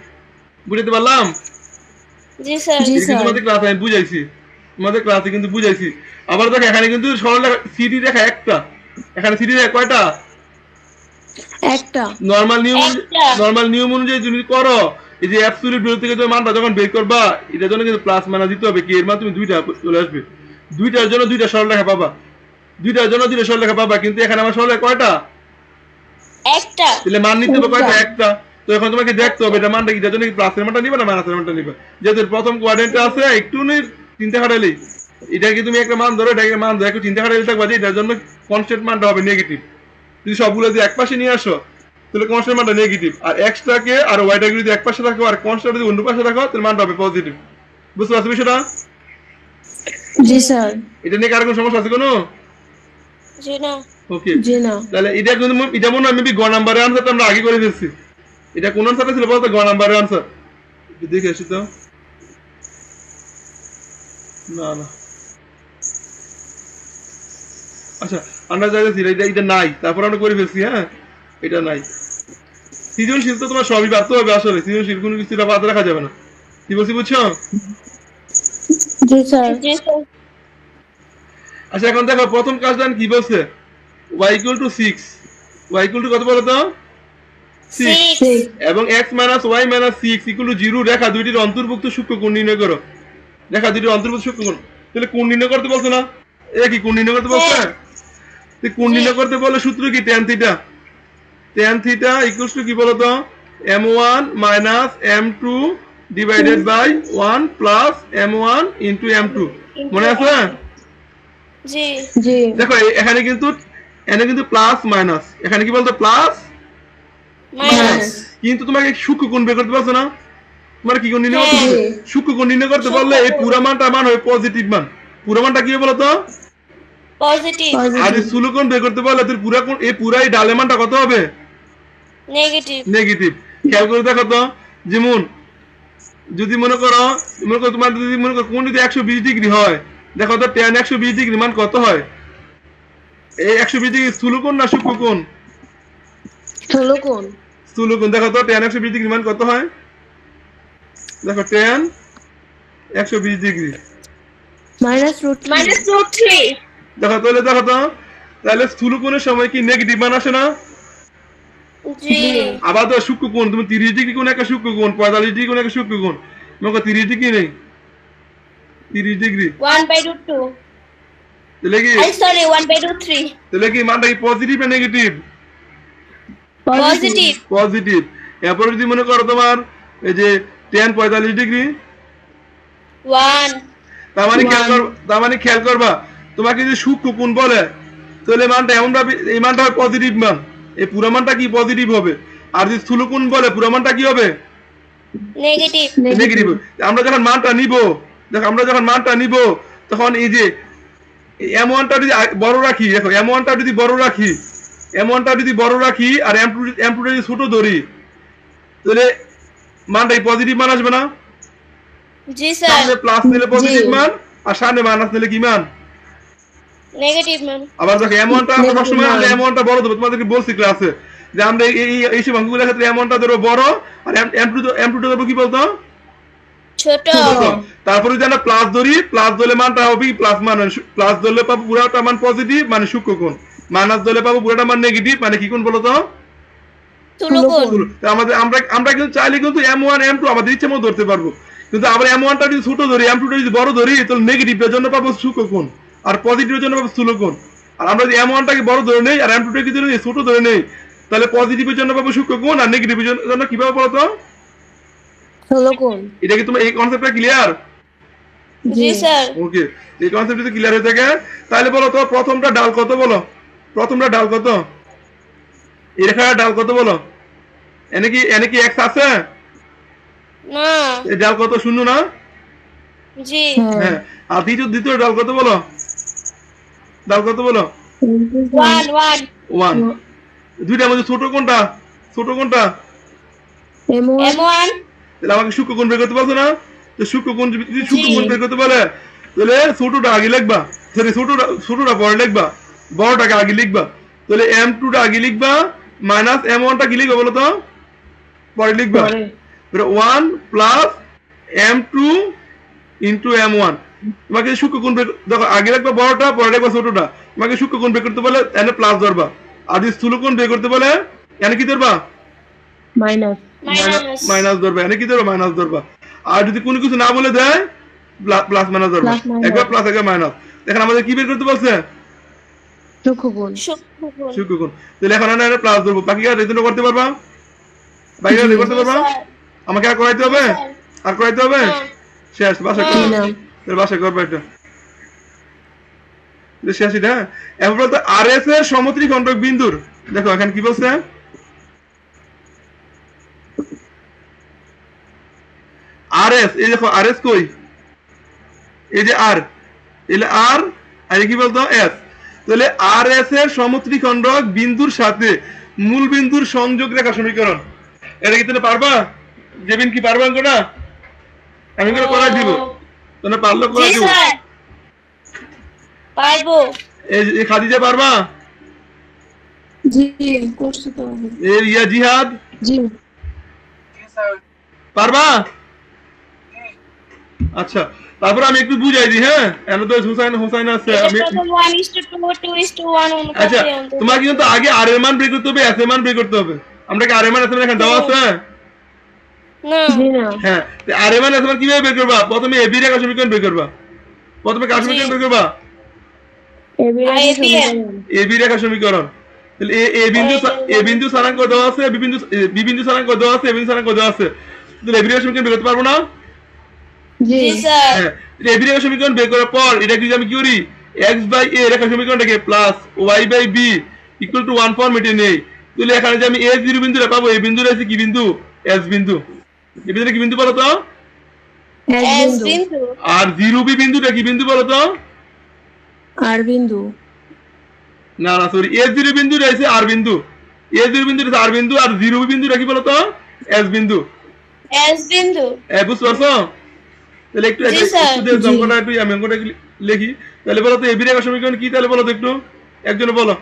বুঝতে পারলাম? জি স্যার জি এটা কিন্তু স্যার তোমাদের ক্লাসে আমি বুঝাইছি, তোমাদের ক্লাসে কিন্তু বুঝাইছি। আবার দেখো এখানে কিন্তু সরল রেখা সিডি রেখা একটা, এখানে সিডি রেখা কয়টা? একটা নরমাল নিয়ম একটা। নরমাল নিয়ম অনুযায়ী যদি করো এই যে অ্যাবসলিউট ভ্যালু থেকে তুমি মানটা যখন বের করবা এটার জন্য কিন্তু প্লাস মাইনাস দিতে হবে। কি এর মান তুমি দুইটা চলে আসবে, দুইটার জন্য দুইটা সরল রেখা পাবা, দুইটার জন্য দুইটা সরল রেখা পাবা। কিন্তু এখানে আমার সরল রেখা কয়টা? একটা তাহলে মান নিতে হবে কয়টা? একটা। তো এখন তোমাকে দেখতে হবে এটা মানটা কি এটার জন্য কি প্লাসের মানটা নিবে না মাইনাসের মানটা নিবে। যেহেতু প্রথম কোয়াড্রেন্টে আছে একটু চিন্তা খাটালেই এটা কি তুমি একটা মান ধরো এটাকে মান ধরো একটু চিন্তা খাটালে থাকবা যে এটার জন্য কনস্ট্যান্ট মানটা হবে নেগেটিভ। যদি সবগুলো যদি এক পাশে নিয়ে আসো তাহলে কনস্ট্যান্ট মানটা নেগেটিভ, আর এক্সটাকে আর ওয়াইটাকে যদি এক পাশে রাখো আর কনস্ট্যান্ট যদি অন্য পাশে রাখো তাহলে মানটা হবে পজিটিভ। বুঝতে পারছো বিষয়টা? জি স্যার এটা নিয়ে কার কোনো সমস্যা আছে কোনো? জি না ওকে জি না তাহলে এটা কিন্তু এটা মনে হয় মেবি গ নাম্বারের আনসারটা আমরা আগে করে ফেলছি। এটা কোন আনসারটা ছিল বলতো? গ নাম্বারের আনসার। একটু দেখে আসি তো। না না আচ্ছা আমরা যাইছি এটা এটা নাই, তারপর আমরা করে ফেলছি। হ্যাঁ এটা নাই। সৃজনশীল তো তোমার সবই বাড়তে হবে আসলে, সৃজনশীল কোনো কিছু বাদ রাখা যাবে না। কি বলছি বুঝছো? জি স্যার জি স্যার আচ্ছা এখন দেখো প্রথম কাজটা কি বলছে? y equal to 6, y equal to কত বলো তো? 6 সিক্স এবং x minus y minus 6 equal to 0 রেখা দুইটির অন্তর্ভুক্ত সূক্ষ্মকোণ নির্ণয় করো। রেখা দুইটির অন্তর্ভুক্ত সূক্ষ্মকোণ। তাহলে কোণ নির্ণয় করতে বলছো না? এটা কি কোণ নির্ণয় করতে বলছে? তো কোণ নির্ণয় করতে বললে সূত্র কি? tan theta. tan theta equals to কি বলো তো? m1 minus m2 divided by 1 plus m1 into m2 মনে আছে? জি জি দেখো এখানে কিন্তু প্লাস মাইনাস, এখানে কি বলতো? প্লাস মাইনাস কিন্তু তোমাকে সূক্ষ্মকোণ বের করতে পারছো না? তোমার কি কোণ নির্ণয় করতে হ্যাঁ। বলছে? সূক্ষ্মকোণ নির্ণয় করতে বললে এই পুরো মানটা মান হবে পজিটিভ মান। পুরো মানটা কি হবে বলো তো? পজিটিভ আর এই স্থূলকোণ বের করতে বললে তোর পুরা কোণ এই পুরাই ডালে মানটা কত হবে? Negative negative. খেয়াল করে দেখো তো, যেমন যদি মনে করো তোমার যদি মনে করো কোণ যদি 120 ডিগ্রি হয়, দেখো তো tan 120 ডিগ্রি মান কত হয়? এই 120 ডিগ্রি স্থূলকোণ না সূক্ষ্মকোণ? স্থূলকোণ স্থূলকোণ। দেখো তো tan 120 ডিগ্রি মান কত হয়? দেখো tan 120 ডিগ্রি মাইনাস রুট -√3 দেখো তো তাহলে স্থূলকোণের সময় কি নেগেটিভ মান আসে না? জি আবার তো সূক্ষ্মকোণ তুমি 30 ডিগ্রি কোণ একটা সূক্ষ্মকোণ, 45 ডিগ্রি কোণ একটা সূক্ষ্মকোণ, মনে করো 30 ডিগ্রি নেই, 30 ডিগ্রি 1/√2 তাহলে কি সরি 1/√3 তাহলে কি মানটা কি পজিটিভ না নেগেটিভ? Positive positive. এরপর যদি মনে করো তোমার এই যে tan 45 ডিগ্রি, 1 তার মানে খেয়াল করবা তোমাকে যদি সূক্ষ্মকোণ বলে তাহলে মানটা এমন ভাবে এই মানটা হবে পজিটিভ মান, এই পুরো মানটা কি পজিটিভ হবে। আর যদি স্থূলকোণ বলে পুরো মানটা কি হবে? Negative negative. আমরা যখন মানটা নিব, দেখো আমরা যখন মানটা নিব তখন এই যে m1টা যদি বড় রাখি, দেখো m1টা যদি বড় রাখি আর m2টা যদি ছোট ধরি তাহলে মানটা পজিটিভ মান আসবে না? জি স্যার সামনে প্লাস নিলে পজিটিভ মান আর সামনে মাইনাস নিলে কি মান? নেগেটিভ ম্যাম আবার দেখো m1টা আমরা সবসময় আমরা m1টা বড় দেবো, তোমাদেরকে বলছি ক্লাসে যে আমরা এই সব অঙ্কগুলোর ক্ষেত্রে m1টা ধরো বড় আর m2টা ধরবো কি বলতো? ছোট তারপরে যদি আমরা প্লাস ধরি, প্লাস ধরলে মানটা হবে প্লাস মান, প্লাস ধরলে পাবো পুরোটা মান পজিটিভ মানে সূক্ষ্মকোণ, মাইনাস ধরলে পাবো পুরোটা মান নেগেটিভ মানে কি কোণ বলতো? স্থূলকোণ আমাদের আমরা কিন্তু চাইলে কিন্তু m1 m2 আমাদের ইচ্ছে মতো ধরতে পারবো, কিন্তু আবার M1টা যদি ছোট ধরি M2টা যদি বড় ধরি তাহলে নেগেটিভের জন্য পাবো সূক্ষ্ম কোণ আর পজিটিভের জন্য পাবো স্থূল কোণ। আর আমরা যদি M1টাকে বড় ধরে নেই আর M2টাকে যদি ছোট ধরে নেই তাহলে পজিটিভের জন্য পাবো সূক্ষ্ম কোণ আর নেগেটিভের জন্য কি পাবো বলতো? ষোলো কোণ। এটা কি তোমার এই কনসেপ্টটা ক্লিয়ার? জি স্যার। ওকে, এই কনসেপ্ট যদি ক্লিয়ার হয়ে থাকে তাহলে বলো তো প্রথমটা ডাল কত বলো? প্রথমটা ডাল কত? এই রেখার ডাল কত বলো? এনে কি x আছে? না। এই ডাল কত? শূন্য না? জি। হ্যাঁ। আর দ্বিতীয় ডাল কত বলো? ডাল কত বলো? 1 1 1। দুইটার মধ্যে ছোট কোনটা? ছোট কোনটা? M1 M1 তাহলে আমাকে সূক্ষ্ম কোণ বের করতে পারছো না? তো সূক্ষ্ম কোণ যদি সূক্ষ্ম কোণ বের করতে পারে তাহলে ছোটটা আগে লিখবা, সরি ছোটটা পরে লিখবা, বড়টাকে আগে লিখবা। তাহলে M2টা আগে লিখবা মাইনাস M1টা কি লিখবা বলো তো? পরে লিখবা। পরে। 1 প্লাস M2 ইন্টু M1। তোমাকে সূক্ষ্ম কোণ বের দেখো আগে লিখবা বড়টা পরে লিখবা ছোটটা। তোমাকে সূক্ষ্ম কোণ বের করতে বলে এনে প্লাস ধরবা, আর যদি স্থূল কোণ বের করতে বলে এনে কি ধরবা? মাইনাস। মাইনাস। মাইনাস ধরবা। এনে কি ধরবা? মাইনাস ধরবা। আর যদি কোনো কিছু না বলে দেয় প্লাস মাইনাস ধরবা। Plus minus। একবার প্লাস একবার মাইনাস। এখন আমাদের কি বের করতে বলছে? সূক্ষ্ম কোণ। সূক্ষ্ম কোণ। সূক্ষ্ম কোণ। তাহলে এখন আমরা প্লাস ধরবো, বাকি আর রেজন্য করতে পারবা? বাকি আর করতে পারবা? আমাকে আর করাইতে হবে? আর করাইতে হবে? শেষ, বাসা করো। না। তাহলে বাসা করবা এটা। শেষ এটা। এখন বলতো RS এর সমত্রিখণ্ডক বিন্দুর, দেখো এখানে কি বলছে? RS, এই দেখো RS কই? এই যে R, এলে R আর কি বলতো S। তাহলে RS এর সমত্রিখণ্ডক বিন্দুর সাথে মূল বিন্দুর সংযোগ রেখা সমীকরণ, এটা কি তুমি পারবা? জেবিন কি পারবা না? আমি করে করাই দিব, তোমরা পারলে জি করাই দিব। স্যার। পারবো। এই খাদিজা পারবা? জি করছি তো। এই জিহাদ জি। পারবা? আচ্ছা, তারপর আমি একটু বুঝাই দিই। হ্যাঁ, এনে তো হুসাইন আছে। এটা আমি প্রথম 1:2 2:1 অনুপাতে আচ্ছা, তোমার কিন্তু আগে আর এর মান বের করতে হবে, এস এর মান বের করতে হবে। আমরা কি আর এর মান এস এর মান এখানে দেওয়া আছে? না। জি না। হ্যাঁ, আর এর মান এস এর মান কিভাবে বের করবা? প্রথমে এবি রেখা সমীকরণ বের করবা। প্রথমে কার সমীকরণ বের করবা? এবি রেখা সমীকরণ। তাহলে এ বিন্দু স্থানাঙ্ক দেওয়া আছে, বি বিন্দু স্থানাঙ্ক দেওয়া আছে, এ বিন্দু স্থানাঙ্ক দেওয়া আছে। তাহলে এবি রেখা সমীকরণ বের করতে পারবো না? জি। জি স্যার। হ্যাঁ, এবি রেখা সমীকরণ বের করার পর এটা কি আমি কি করি? x/a রেখা সমীকরণটাকে প্লাস y/b ইকুয়াল টু 1 ফরম্যাটে নেই। তাহলে এখানে যে আমি a0 বিন্দুটা পাবো, এই বিন্দুটা আছে কি বিন্দু? s বিন্দু। এই বিন্দুটা কি বিন্দু বলো তো? S বিন্দু। আর 0b বিন্দুটা কি বিন্দু বলো তো? আর বিন্দু। না না সরি, a0 বিন্দুটা আছে r বিন্দু। a0 বিন্দুটা আছে r বিন্দু, আর 0b বিন্দুটা কি বলো তো? s বিন্দু। S বিন্দু। বুঝতে পারছো? তাহলে একটু জি স্যার। একটু অঙ্কটা একটু আমি অঙ্কটা লিখি। তাহলে বলো তো এবি রেখা সমীকরণ কি? তাহলে বলো তো একটু, একজনে বলো।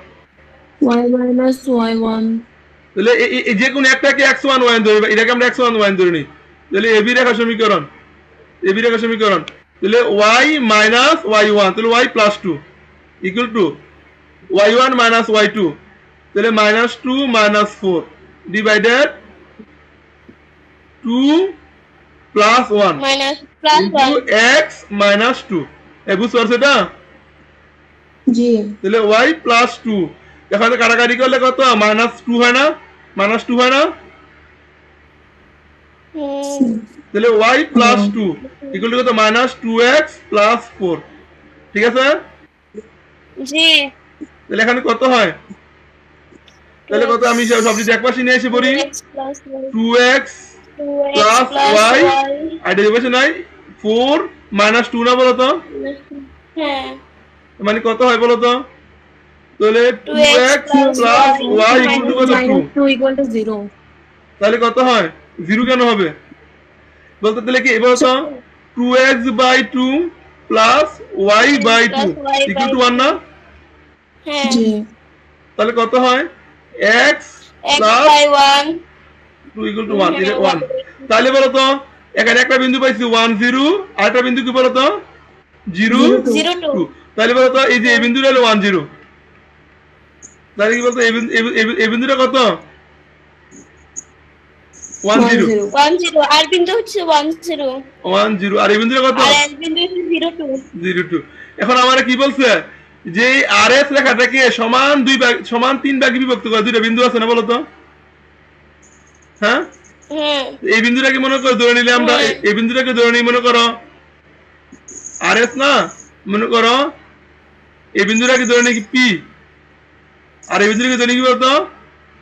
y minus y1 তাহলে এই যে কোনো একটাকে x1 y1 ধরি, এটাকে আমরা x1 y1 ধরে নিই। তাহলে এবি রেখা সমীকরণ, এবি রেখা সমীকরণ, তাহলে y minus y1, তাহলে y plus 2 equal to y1 minus y2, তাহলে -2 minus 4 divided 2 plus 1 minus plus into 1। x minus 2। বুঝতে পারছো এটা? জি। তাহলে y plus 2, এখানে কাটাকাটি করলে কত? -2 হয় না? -2 হয় না? তাহলে y plus 2 equal to কত? -2x plus 4। ঠিক আছে? জি। তাহলে এখানে কত হয়? তাহলে কত? আমি সবজি এক পাশে নিয়ে এসে পড়ি। 2x plus y আর ডেরিভেশন নাই 4 -2 না বলো তো? হ্যাঁ। মানে কত হয় বলো তো? তাহলে 2x plus y equal to কত? 2। 2 equal to 0 তাহলে কত হয়? 0 কেন হবে বলতে? তাহলে কি এবার তো 2x/2 plus y/2 equal to 1 না? হ্যাঁ। জি। তাহলে কত হয়? x x plus by 1 2 equal to 1, এটা 1। তাহলে বলো তো এখানে একটা বিন্দু পাইছি 1 0, আর একটা বিন্দু কি বলো তো? 0 0 2। তাহলে বলো তো এই যে এই বিন্দুটা হলো 1 0, তাহলে কি বলতো এই বিন্দুটা কত? 1 0 10 আর বিন্দু হচ্ছে 10 1 0 আর এই বিন্দুটা কত আর এক বিন্দু হচ্ছে 02 02 এখন আমরা কি বলছে যে এই আরএস রেখাটাকে সমান দুই ভাগ সমান তিন ভাগে বিভক্ত করে দুইটা বিন্দু আছে না বলো তো হ্যাঁ হুম এই বিন্দুটাকে মনে করো ধরে নিলে আমরা এই বিন্দুটাকে ধরে নিই মনে করো আরএস না মনে করো এই বিন্দুটাকে ধরে নিই পি আর এই বিন্দুটাকে ধরে নিই কি বলতো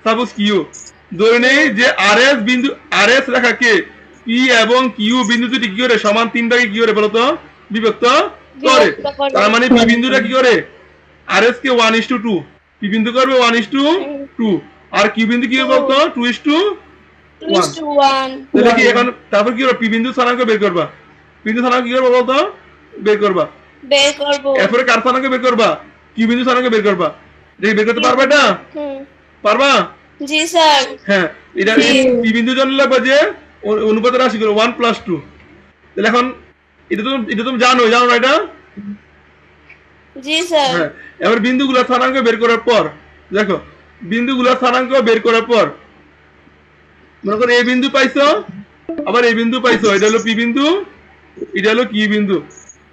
সাপোজ কিউ ধরে নেই যে আরএস বিন্দু আরএস রেখাকে পি এবং কিউ বিন্দু দুটি কি করে সমান তিন ভাগে কি করে বলতো বিভক্ত করে তার মানে পি বিন্দুটা কি করে আরএস কে 1:2 পি বিন্দু করবে 1:2 আর কিউ বিন্দু কি বলতো 2:1 তাহলে কি এখন তারপর কি হবে পি বিন্দু স্থানাঙ্ক বের করবা বিন্দু স্থানাঙ্ক কি করবা বলতো বের করবা বের করব এরপরে কার স্থানাঙ্ক বের করবা কিউ বিন্দু স্থানাঙ্ক বের করবা দেখি বের করতে পারবে না হুম পারবা জি স্যার হ্যাঁ এটা পি বিন্দু জন্য লাগবে যে অনুপাত রাশি করো 1 + 2 তাহলে এখন এটা তুমি জানো না এটা জি স্যার হ্যাঁ এবার বিন্দুগুলো স্থানাঙ্ক বের করার পর দেখো বিন্দুগুলো স্থানাঙ্ক বের করার পর মনে করো এই বিন্দু পাইছো আবার এই বিন্দু পাইছো এটা হলো পি বিন্দু এটা হলো কিউ বিন্দু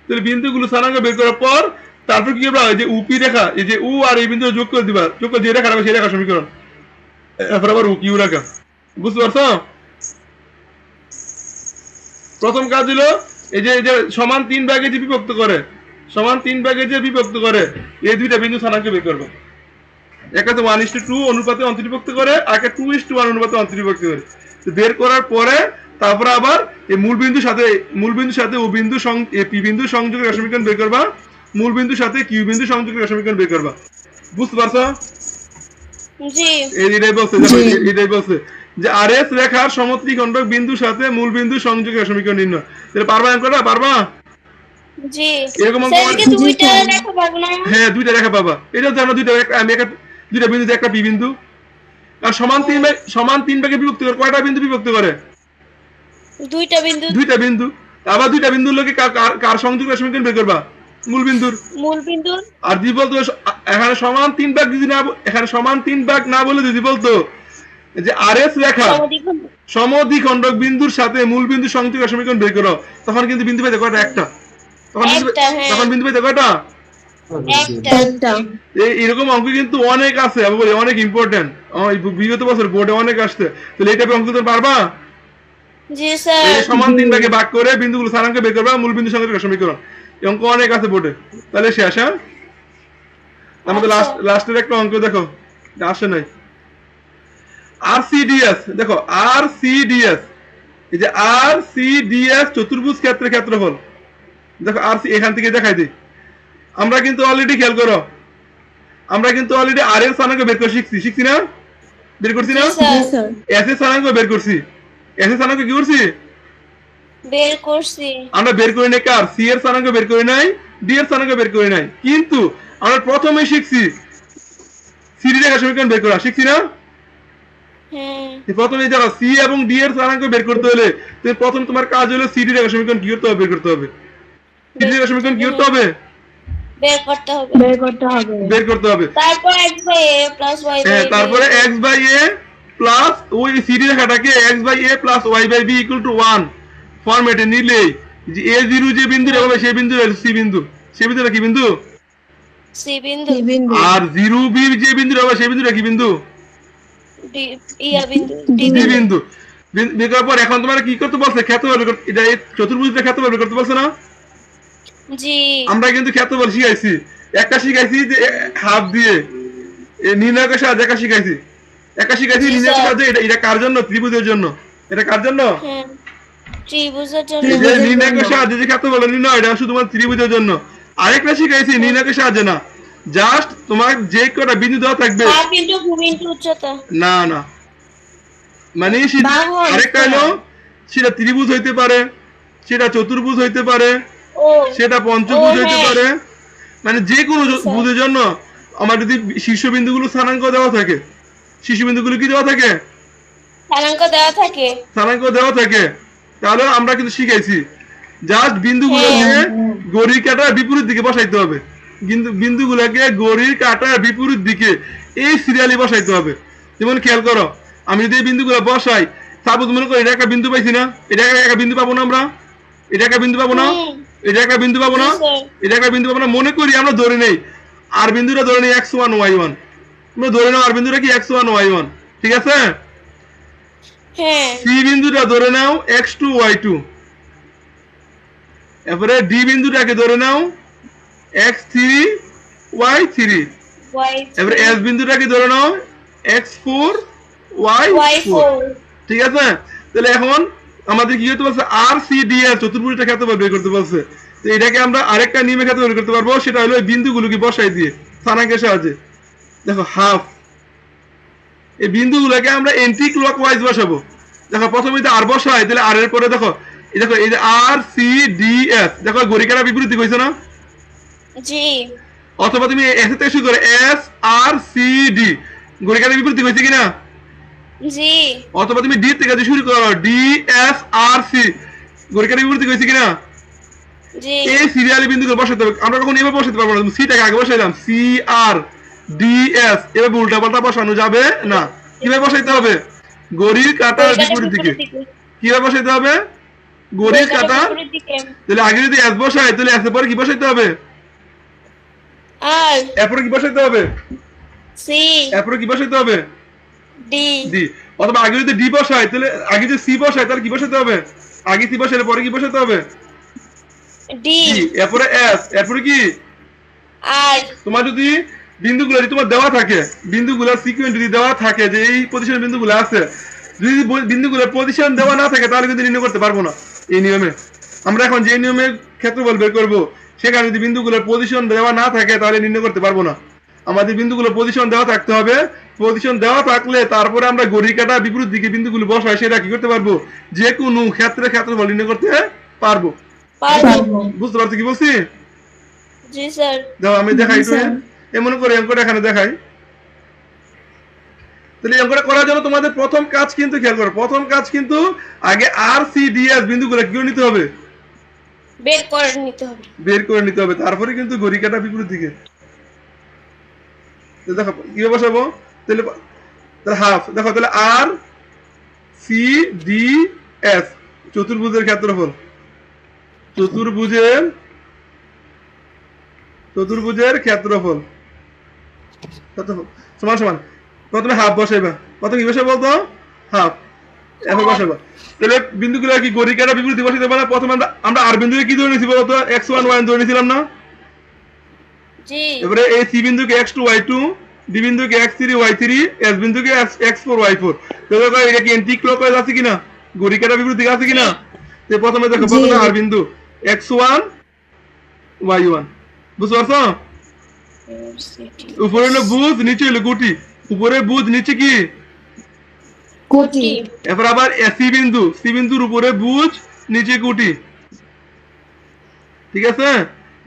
তাহলে বিন্দুগুলো স্থানাঙ্ক বের করার পর তারপর কি করবা এই যে উপি রেখা এই যে উ আর এই বিন্দু যোগ করে দিবা যোগ করে দিয়ে রেখা সেই রেখা সমীকরণ এরপর আবার উ কিউ রেখা বুঝতে পারছো প্রথম কাজ হলো এই যে সমান তিন ভাগে যে বিভক্ত করে সমান তিন ভাগে যে বিভক্ত করে এই দুইটা বিন্দু স্থানাঙ্ক বের করবে একাতে 1:2 অনুপাতে অন্তর্ভুক্ত করে আর একটা 2:1 অনুপাতে অন্তর্ভুক্ত করে তো বের করার পরে তারপরে আবার এই মূল বিন্দুর সাথে ও বিন্দু পি বিন্দু সংযোগের সমীকরণ বের করবা মূল বিন্দুর সাথে কিউ বিন্দু সংযোগের সমীকরণ বের করবা বুঝতে পারছো জি এইটাই বলছে এটাই বলছে যে আরএস রেখার সমত্রিখণ্ডক বিন্দুর সাথে মূল বিন্দু সংযোগের সমীকরণ নির্ণয় তাহলে পারবা এমন করা পারবা জি এরকম স্যারকে দুইটা রেখা পাবো না হ্যাঁ দুইটা রেখা পাবা এটা জানো দুইটা বিন্দুতে একটা পি বিন্দু আর সমান তিন ভাগে বিভক্ত করে কয়টা বিন্দু বিভক্ত করে দুইটা বিন্দু আবার দুইটা বিন্দুর লোকে কার সংযোগের সমীকরণ বের করবা মূল বিন্দুর আর যদি বলতো এখানে সমান তিন ভাগ যদি না এখানে সমান তিন ভাগ না বলে যদি বলতো যে আরএস রেখা সমদ্বিখণ্ডক বিন্দুর সাথে মূল বিন্দু সংযোগের সমীকরণ বের করো তখন কিন্তু বিন্দু পাইতে কয়টা একটা তখন বিন্দু পাইতে কয়টা একটা এরকম অঙ্ক কিন্তু অনেক আছে অনেক ইম্পর্টেন্ট বিগত বছর বোর্ডে অনেক আসছে তাহলে এই টাইপের অঙ্ক তো পারবা জি স্যার এই সমান তিন ভাগে ভাগ করে বিন্দুগুলো স্থানাঙ্ক বের করবা মূল বিন্দু সংযোগের সমীকরণ এই অঙ্ক অনেক আছে বোর্ডে তাহলে শেষ হ্যাঁ আমাদের লাস্টের একটা অঙ্ক দেখো আসে নাই আরসিডিএস দেখো আরসিডিএস এই যে আরসিডিএস চতুর্ভুজ ক্ষেত্রের ক্ষেত্রফল দেখো আরসি এখান থেকে দেখাই দিই আমরা কিন্তু অলরেডি খেয়াল করো আমরা কিন্তু অলরেডি আর এর স্থানাঙ্ক বের করে শিখছি না বের করছি না এস এর স্থানাঙ্ক বের করছি এস এর স্থানাঙ্ক কি করছি আমরা বের করে নাই কার সি এর স্থানাঙ্ক বের করে নাই ডি এর স্থানাঙ্ক বের করে নাই কিন্তু আমরা প্রথমে শিখছি সিডি রেখা সমীকরণ বের করা শিখছি না প্রথমে যারা সি এবং ডি এর স্থানাঙ্ক বের করতে হলে তুমি প্রথম তোমার কাজ হলো সিডি রেখা সমীকরণ কি করতে হবে বের করতে হবে সিডি রেখা সমীকরণ কি করতে হবে বের করতে হবে তারপরে x/a প্লাস ওই সিডি রেখাটাকে x/a প্লাস y/b = 1 ফরম্যাটে নিলে যে a0 যে বিন্দু হবে সেই বিন্দু হলো c বিন্দু সেই বিন্দুটা কি বিন্দু c বিন্দু আর 0b যে বিন্দু হবে সেই বিন্দুটা কি বিন্দু d বিন্দু বের করার পর এখন তোমার কি করতে বলছে ক্ষেত্রফল এটা এই চতুর্ভুজের ক্ষেত্রফল বের করতে বলছে না জি আমরা কিন্তু ক্ষেত্রফল শিখাইছি একটা শিখাইছি যে হাফ দিয়ে নির্ণয়ের সাহায্যে একটা শিখাইছি নির্ণয়ের সাহায্যে এটা কার জন্য ত্রিভুজের জন্য এটা কার জন্য ত্রিভুজের জন্য এই যে নির্ণয়ের সাহায্যে যে ক্ষেত্রফল নির্ণয় এটা শুধুমাত্র ত্রিভুজের জন্য আরেকটা শিখাইছি নির্ণয়ের সাহায্যে না জাস্ট তোমার যে কটা বিন্দু দেওয়া থাকবে উচ্চতা না না মানে আরেকটা হলো সেটা ত্রিভুজ হইতে পারে সেটা চতুর্ভুজ হইতে পারে সেটা পঞ্চভুজ হইতে পারে মানে যে কোনো ভুজের জন্য আমার যদি শীর্ষবিন্দুগুলো স্থানাঙ্ক দেওয়া থাকে শীর্ষবিন্দুগুলো কি দেওয়া থাকে স্থানাঙ্ক দেওয়া থাকে তাহলে আমরা কিন্তু শিখাইছি জাস্ট বিন্দুগুলোকে ঘড়ির কাঁটার বিপরীত দিকে বসাইতে হবে কিন্তু বিন্দুগুলোকে ঘড়ির কাঁটার বিপরীত দিকে এই সিরিয়ালি বসাইতে হবে যেমন খেয়াল করো আমি যদি এই বিন্দুগুলো বসাই সাপোজ মনে করো এটা একটা বিন্দু পাইছি না, এটা একটা বিন্দু পাবো না আমরা, এটা একটা বিন্দু পাবো না, এটা একটা বিন্দু পাবো না, এটা একটা বিন্দু পাবো না। মনে করি আমরা ধরে নেই আর বিন্দুটা ধরে নেই x1 y1, আমরা ধরে নাও আর বিন্দুটা কি x1 y1, ঠিক আছে? হ্যাঁ সি বিন্দুটা ধরে নাও x2 y2, এরপরে ডি বিন্দুটাকে ধরে নাও x3 y3, এবারে এস বিন্দুটাকে ধরে নাও x4 y4, ঠিক আছে? তাহলে এখন আমাদের কি করতে বলছে, আর সি ডি এর চতুর্ভুজটা ক্ষেত্রফল বের করতে বলছে। তো এটাকে আমরা আরেকটা নিয়মে ক্ষেত্রফল বের করতে পারবো, সেটা হলো এই বিন্দুগুলোকে বসাই দিয়ে স্থানাঙ্কের সাহায্যে। দেখো হাফ, এই বিন্দুগুলোকে আমরা এন্টি ক্লকওয়াইজ বসাবো। দেখো প্রথমে যদি আর বসাই তাহলে আর এর পরে দেখো এই দেখো এই যে আর সি ডি এস, দেখো ঘড়িকাটা বিপরীত কইছে না? জি অথবা তুমি এস থেকে শুরু করে এস আর সি ডি, ঘড়িকাটা বিপরীত কইছে কিনা? জি অথবা তুমি ডি থেকে যদি শুরু করো ডি এস আর সি, ঘড়িকাটা বিপরীত কইছে কিনা? জি এই সিরিয়ালি বিন্দুগুলো বসাতে হবে। আমরা কখন এভাবে বসাতে পারবো না, তুমি সিটাকে আগে বসাইলাম সি আর ডি এস, এভাবে উল্টা পাল্টা বসানো যাবে না। কিভাবে বসাইতে হবে? ঘড়ির কাঁটার বিপরীত দিকে। কিভাবে বসাইতে হবে? ঘড়ির কাঁটা। তাহলে আগে যদি এস বসাই তাহলে এস এর পরে কি বসাইতে হবে? আর এরপরে কি বসাইতে হবে? সি এরপরে কি বসাইতে হবে? D D. অথবা আগে যদি ডি বসাই তাহলে আগে যদি সি বসাই তাহলে কি বসাইতে হবে? আগে সি বসাইলে পরে কি বসাইতে হবে? D D. এরপরে এস, এরপরে কি? আর তোমার যদি বিন্দুগুলো যদি তোমার দেওয়া থাকে, বিন্দুগুলোর সিকোয়েন্স যদি দেওয়া থাকে যে এই পজিশন বিন্দুগুলো আছে, যদি বিন্দুগুলোর পজিশন দেওয়া না থাকে তাহলে কিন্তু নির্ণয় করতে পারবো না এই নিয়মে। আমরা এখন যে নিয়মে ক্ষেত্রফল বের করবো সেখানে যদি বিন্দুগুলোর পজিশন দেওয়া না থাকে তাহলে নির্ণয় করতে পারবো না। আমাদের বিন্দুগুলোর পজিশন দেওয়া থাকতে হবে। পজিশন দেওয়া থাকলে তারপরে আমরা ঘড়ির কাঁটা বিপরীত দিকে বিন্দুগুলো বসাই, সেটা কি করতে পারবো? যে কোনো ক্ষেত্রে ক্ষেত্রফল নির্ণয় করতে পারবো। পারবো। বুঝতে পারছো কি বলছি? জি স্যার দেখো আমি দেখাই একটু, এমন করে অঙ্কটা এখানে দেখাই। তাহলে অঙ্কটা করার জন্য তোমাদের প্রথম কাজ কিন্তু খেয়াল করো, প্রথম কাজ কিন্তু আগে আর সি ডি এস বিন্দুগুলো কি করে নিতে হবে? বের করে নিতে হবে। বের করে নিতে হবে। তারপরে কিন্তু ঘড়ি কাঁটা বিপরীত দিকে। দেখো কিভাবে বসাবো, তাহলে হাফ, দেখো তাহলে আর সি ডি এস চতুর্ভুজের ক্ষেত্রফল, চতুর্ভুজের ক্ষেত্রফল সমান সমান। প্রথমে হাফ বসাইবা, প্রথমে কি বসাবো বলতো? হাফ। এখন বসাবা। তাহলে বিন্দুগুলো কি ঘড়ি কাঁটা বিপরীত বসাইতে পারে? প্রথমে আমরা আর বিন্দুকে কি ধরে নিয়েছি বলতো? x1 y1 ধরে নিয়েছিলাম না? জি এবারে এই সি বিন্দুকে x2 y2, ডি বিন্দুকে x3 y3, এস বিন্দুকে x4 y4। তাহলে এটা কি এন্টি ক্লকওয়াইজ আছে কিনা? ঘড়ি কাঁটা বিপরীত দিকে আছে কিনা? তো প্রথমে দেখো, প্রথমে আর বিন্দু x1 y1, বুঝতে পারছো? উপরে হলো বুঝ, নিচে হলো গুটি। উপরে বুঝ, নিচে কি? কোটি এরপর আবার সি বিন্দু, সি বিন্দুর উপরে বুঝ, নিচে গুটি, ঠিক আছে?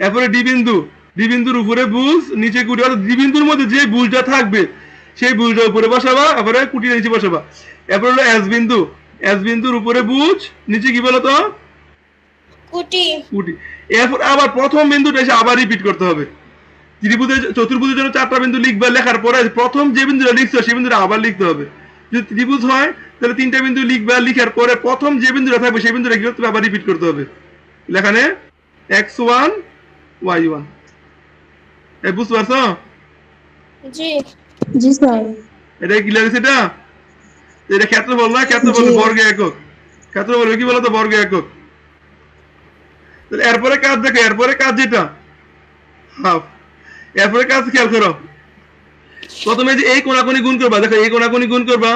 এরপরে ডি বিন্দু, ডি বিন্দুর উপরে বুঝ, নিচে গুটি। অর্থাৎ ডি বিন্দুর মধ্যে যে বুঝটা থাকবে সেই বুঝটা উপরে বসাবা, এরপরে কুটি নিচে বসাবা। এরপর হলো এস বিন্দু, এস বিন্দুর উপরে বুঝ, নিচে কি বলতো? কুটি কুটি। এরপর আবার প্রথম বিন্দুটা এসে আবার রিপিট করতে হবে। চতুর্ভুজের জন্য 4টা বিন্দু লিখবা, লেখার পরে প্রথম যে বিন্দুটা লিখছো সেই বিন্দুটা আবার লিখতে হবে। যদি ত্রিভুজ হয় তাহলে 3টা বিন্দু লিখবা, লিখার পরে প্রথম যে বিন্দুটা থাকবে সেই বিন্দুটা কি করতে হবে? আবার রিপিট করতে হবে। এখানে x1 y1, এই বুঝতে পারছো? জি জি স্যার এটা ক্লিয়ার হয়েছে? এটা ক্ষেত্রফল না, ক্ষেত্রফল বর্গ একক। ক্ষেত্রফল কি বলতো? বর্গ একক। এরপরে কাজ দেখো, এরপরে কাজ যেটা হাফ। এরপরে কাজ খেয়াল করো, প্রথমে যে এই কোণাকুনি গুণ করবা, দেখো এই কোণাকুনি গুণ করবা,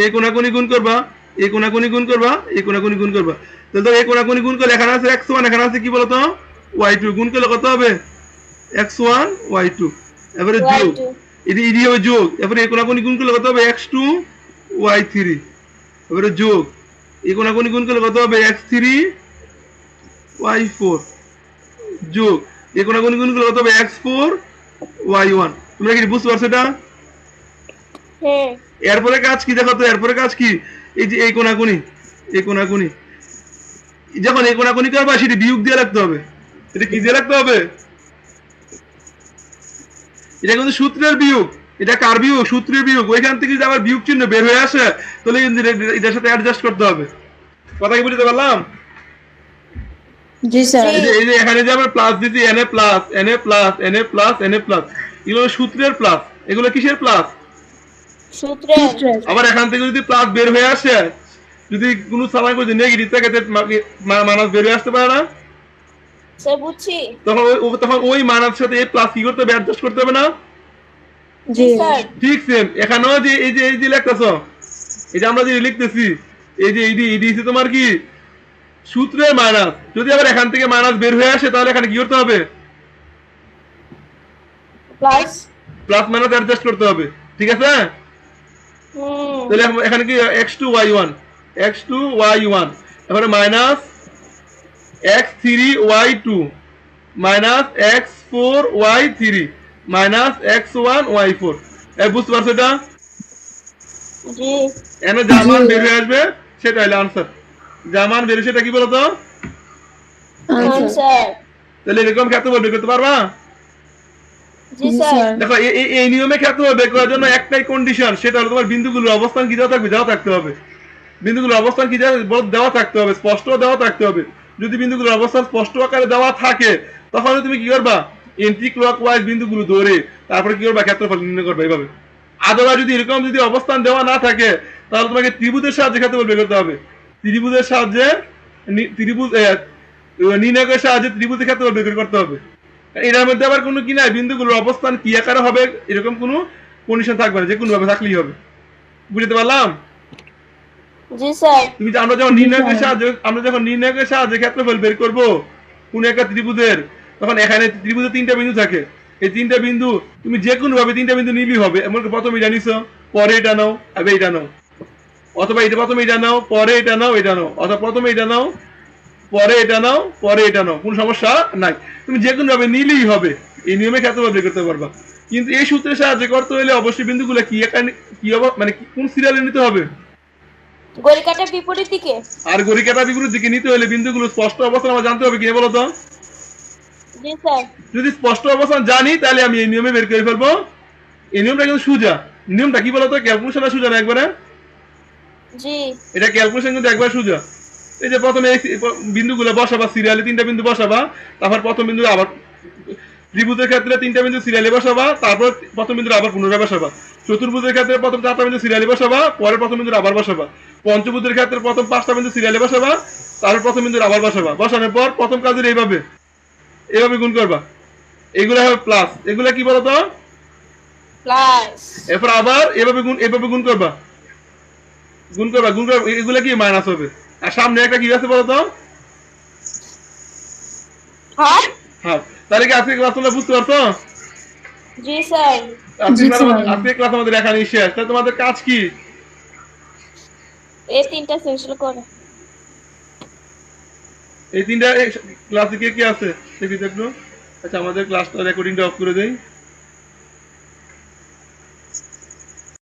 এই কোণাকুনি গুণ করবা, এই কোণাকুনি গুণ করবা, এই কোণাকুনি গুণ করবা। তাহলে এই কোণাকুনি গুণ করলে এখানে আছে x1, এখানে আছে কি বলতো? y2, গুণ করলে কত হবে? x1 y2। এবারে যোগ, এটি হবে যোগ। এবারে এই কোণাকুনি গুণ করলে কত হবে? x2 y3। এবারে যোগ, এই কোণাকুনি গুণ করলে কত হবে? x3 y4 যোগ, এই কোণাকুনি গুণ করলে কত হবে? x4 y1। তোমরা কি বুঝতে পারছো এটা? হ্যাঁ এরপরে কাজ কি দেখো তো, এরপরে কাজ কি? এই যে এই কোণাকুনি, এই কোণাকুনি, যখন এই কোণাকুনি করবা সেটি বিয়োগ দিয়ে রাখতে হবে। এটা কি দিয়ে রাখতে হবে? এটা কিন্তু সূত্রের বিয়োগ, এটা কার বিয়োগ? সূত্রের বিয়োগ। ওইখান থেকে যদি আবার বিয়োগ চিহ্ন বের হয়ে আসে তাহলে কিন্তু এটার সাথে অ্যাডজাস্ট করতে হবে। কথা কি বুঝতে পারলাম? জি স্যার। এই যে এখানে যে আমরা প্লাস দিছি N A plus N A plus N A plus N A plus, এগুলো সূত্রের প্লাস। এগুলো কিসের প্লাস? সূত্রের। আবার এখান থেকে যদি প্লাস বের হয়ে আসে, যদি কোনো সময় যদি নেগেটিভ থাকে মাইনাস বের হয়ে আসতে পারে না? স্যার বুঝছি। তখন ওই মাইনাসের সাথে এই প্লাস কি করতে হবে? অ্যাডজাস্ট করতে হবে না? জি স্যার। ঠিক সেম এখানেও যে এই যে লিখতেছো, এটা আমরা যে লিখতেছি, এই যে এইডি তোমার কি সূত্রের মাইনাস। যদি আবার এখান থেকে মাইনাস বের হয়ে আসে তাহলে এখানে কি করতে হবে? প্লাস। প্লাস মাইনাস অ্যাডজাস্ট করতে হবে। ঠিক আছে? তাহলে এখানে কি x2y1 x2y1 তারপরে minus x3y2 minus x4y3 minus x1y4। বুঝতে পারছো এটা? জি। এখানে যা মান বের হয়ে আসবে সেটা হলো আনসার। যা মান বের সেটা কি বলতো? আনসার। তাহলে এরকম ক্ষেত্রফল বের করতে পারবা? জি স্যার। দেখো এই নিয়মে ক্ষেত্রফল বের করার জন্য একটাই কন্ডিশন, সেটা হলো তোমার বিন্দুগুলোর অবস্থান কি দেওয়া থাকবে? দেওয়া থাকতে হবে। বিন্দুগুলোর অবস্থান কি দেওয়া থাকতে হবে, স্পষ্ট দেওয়া থাকতে হবে। যদি বিন্দুগুলোর অবস্থান স্পষ্ট আকারে দেওয়া থাকে তখন তুমি কি করবা? এন্টি ক্লকওয়াইজ বিন্দুগুলো ধরে তারপরে কি করবা? ক্ষেত্রফল নির্ণয় করবা এইভাবে। আদারওয়াইজ যদি এরকম যদি অবস্থান দেওয়া না থাকে তাহলে তোমাকে ত্রিভুজের সাহায্যে ক্ষেত্রফল বের করতে হবে। ত্রিভুজের সাহায্যে ত্রিভুজ নির্ণয়ের সাহায্যে ত্রিভুজের ক্ষেত্রফল বের করতে হবে। এটার মধ্যে আবার কোনো কি নাই, বিন্দুগুলোর অবস্থান কি আকারে হবে এরকম কোনো কন্ডিশন থাকবে না, যে কোনো ভাবে থাকলেই হবে। বুঝতে পারলাম? জি স্যার। তুমি আমরা যখন নির্ণয়ের সাহায্যে ক্ষেত্রফল বের করব কোন একটা ত্রিভুজের, তখন এখানে ত্রিভুজে তিনটা বিন্দু থাকে। এই তিনটা বিন্দু তুমি যে কোনো ভাবে তিনটা বিন্দু নিলেই হবে। এমন প্রথমে এটা নিছো, পরে এটা নাও, আবার এটা নাও, অথবা এটা প্রথমে এটা নাও, পরে এটা নাও, এটা নাও, অথবা প্রথমে এটা নাও, পরে এটা নাও, পরে এটা নাও, কোনো সমস্যা নাই। তুমি যে কোনো ভাবে নিলেই হবে। এই নিয়মে ক্ষেত্রফল বের করতে পারবা। কিন্তু এই সূত্রের সাহায্যে করতে হলে অবশ্যই বিন্দুগুলো কি হবে, মানে কোন সিরিয়ালে নিতে হবে? ঘড়ি কাঁটার বিপরীত দিকে। আর ঘড়ি কাঁটার বিপরীত দিকে নিতে হলে বিন্দুগুলো স্পষ্ট অবস্থান আমার জানতে হবে। কি বলো তো? জি স্যার। যদি স্পষ্ট অবস্থান জানি তাহলে আমি এই নিয়মে বের করে ফেলবো। এই নিয়মটা কিন্তু সোজা। নিয়মটা কি বলতো? ক্যালকুলেশনটা সোজা না একবারে? জি। এটা ক্যালকুলেশন কিন্তু একবার সোজা। এই যে প্রথমে বিন্দুগুলো বসাবা সিরিয়ালে, তিনটা বিন্দু বসাবা, তারপর প্রথম বিন্দু আবার ত্রিভুজের ক্ষেত্রে তিনটা বিন্দু সিরিয়ালে বসাবা, তারপর প্রথম বিন্দু আবার পুনরায় বসাবা। চতুর্ভুজের ক্ষেত্রে প্রথম চারটা বিন্দু সিরিয়ালে বসাবা, পরে প্রথম বিন্দু আবার বসাবা। পঞ্চভুজের ক্ষেত্রে প্রথম পাঁচটা বিন্দু সিরিয়ালে বসাবা, তারপর প্রথম বিন্দু আবার বসাবা। বসানোর পর প্রথম কাজের এইভাবে গুণ করবা। এগুলা হবে প্লাস, এগুলা কি বলতো? প্লাস। এরপর আবার এভাবে গুণ করবা। এগুলা কি মাইনাস হবে। আর সামনে একটা কি আছে বলতো? হ্যাঁ। হ্যাঁ। তাহলে কি আজকে ক্লাস তোমরা বুঝতে পারছো? জি স্যার। আজকে ক্লাস আমাদের এখানেই শেষ। তাহলে তোমাদের কাজ কি? এই তিনটা সেশন করো। এই তিনটা ক্লাসে কে কে আছে দেখি তো একটু। আচ্ছা, আমাদের ক্লাসটা রেকর্ডিংটা অফ করে দেই।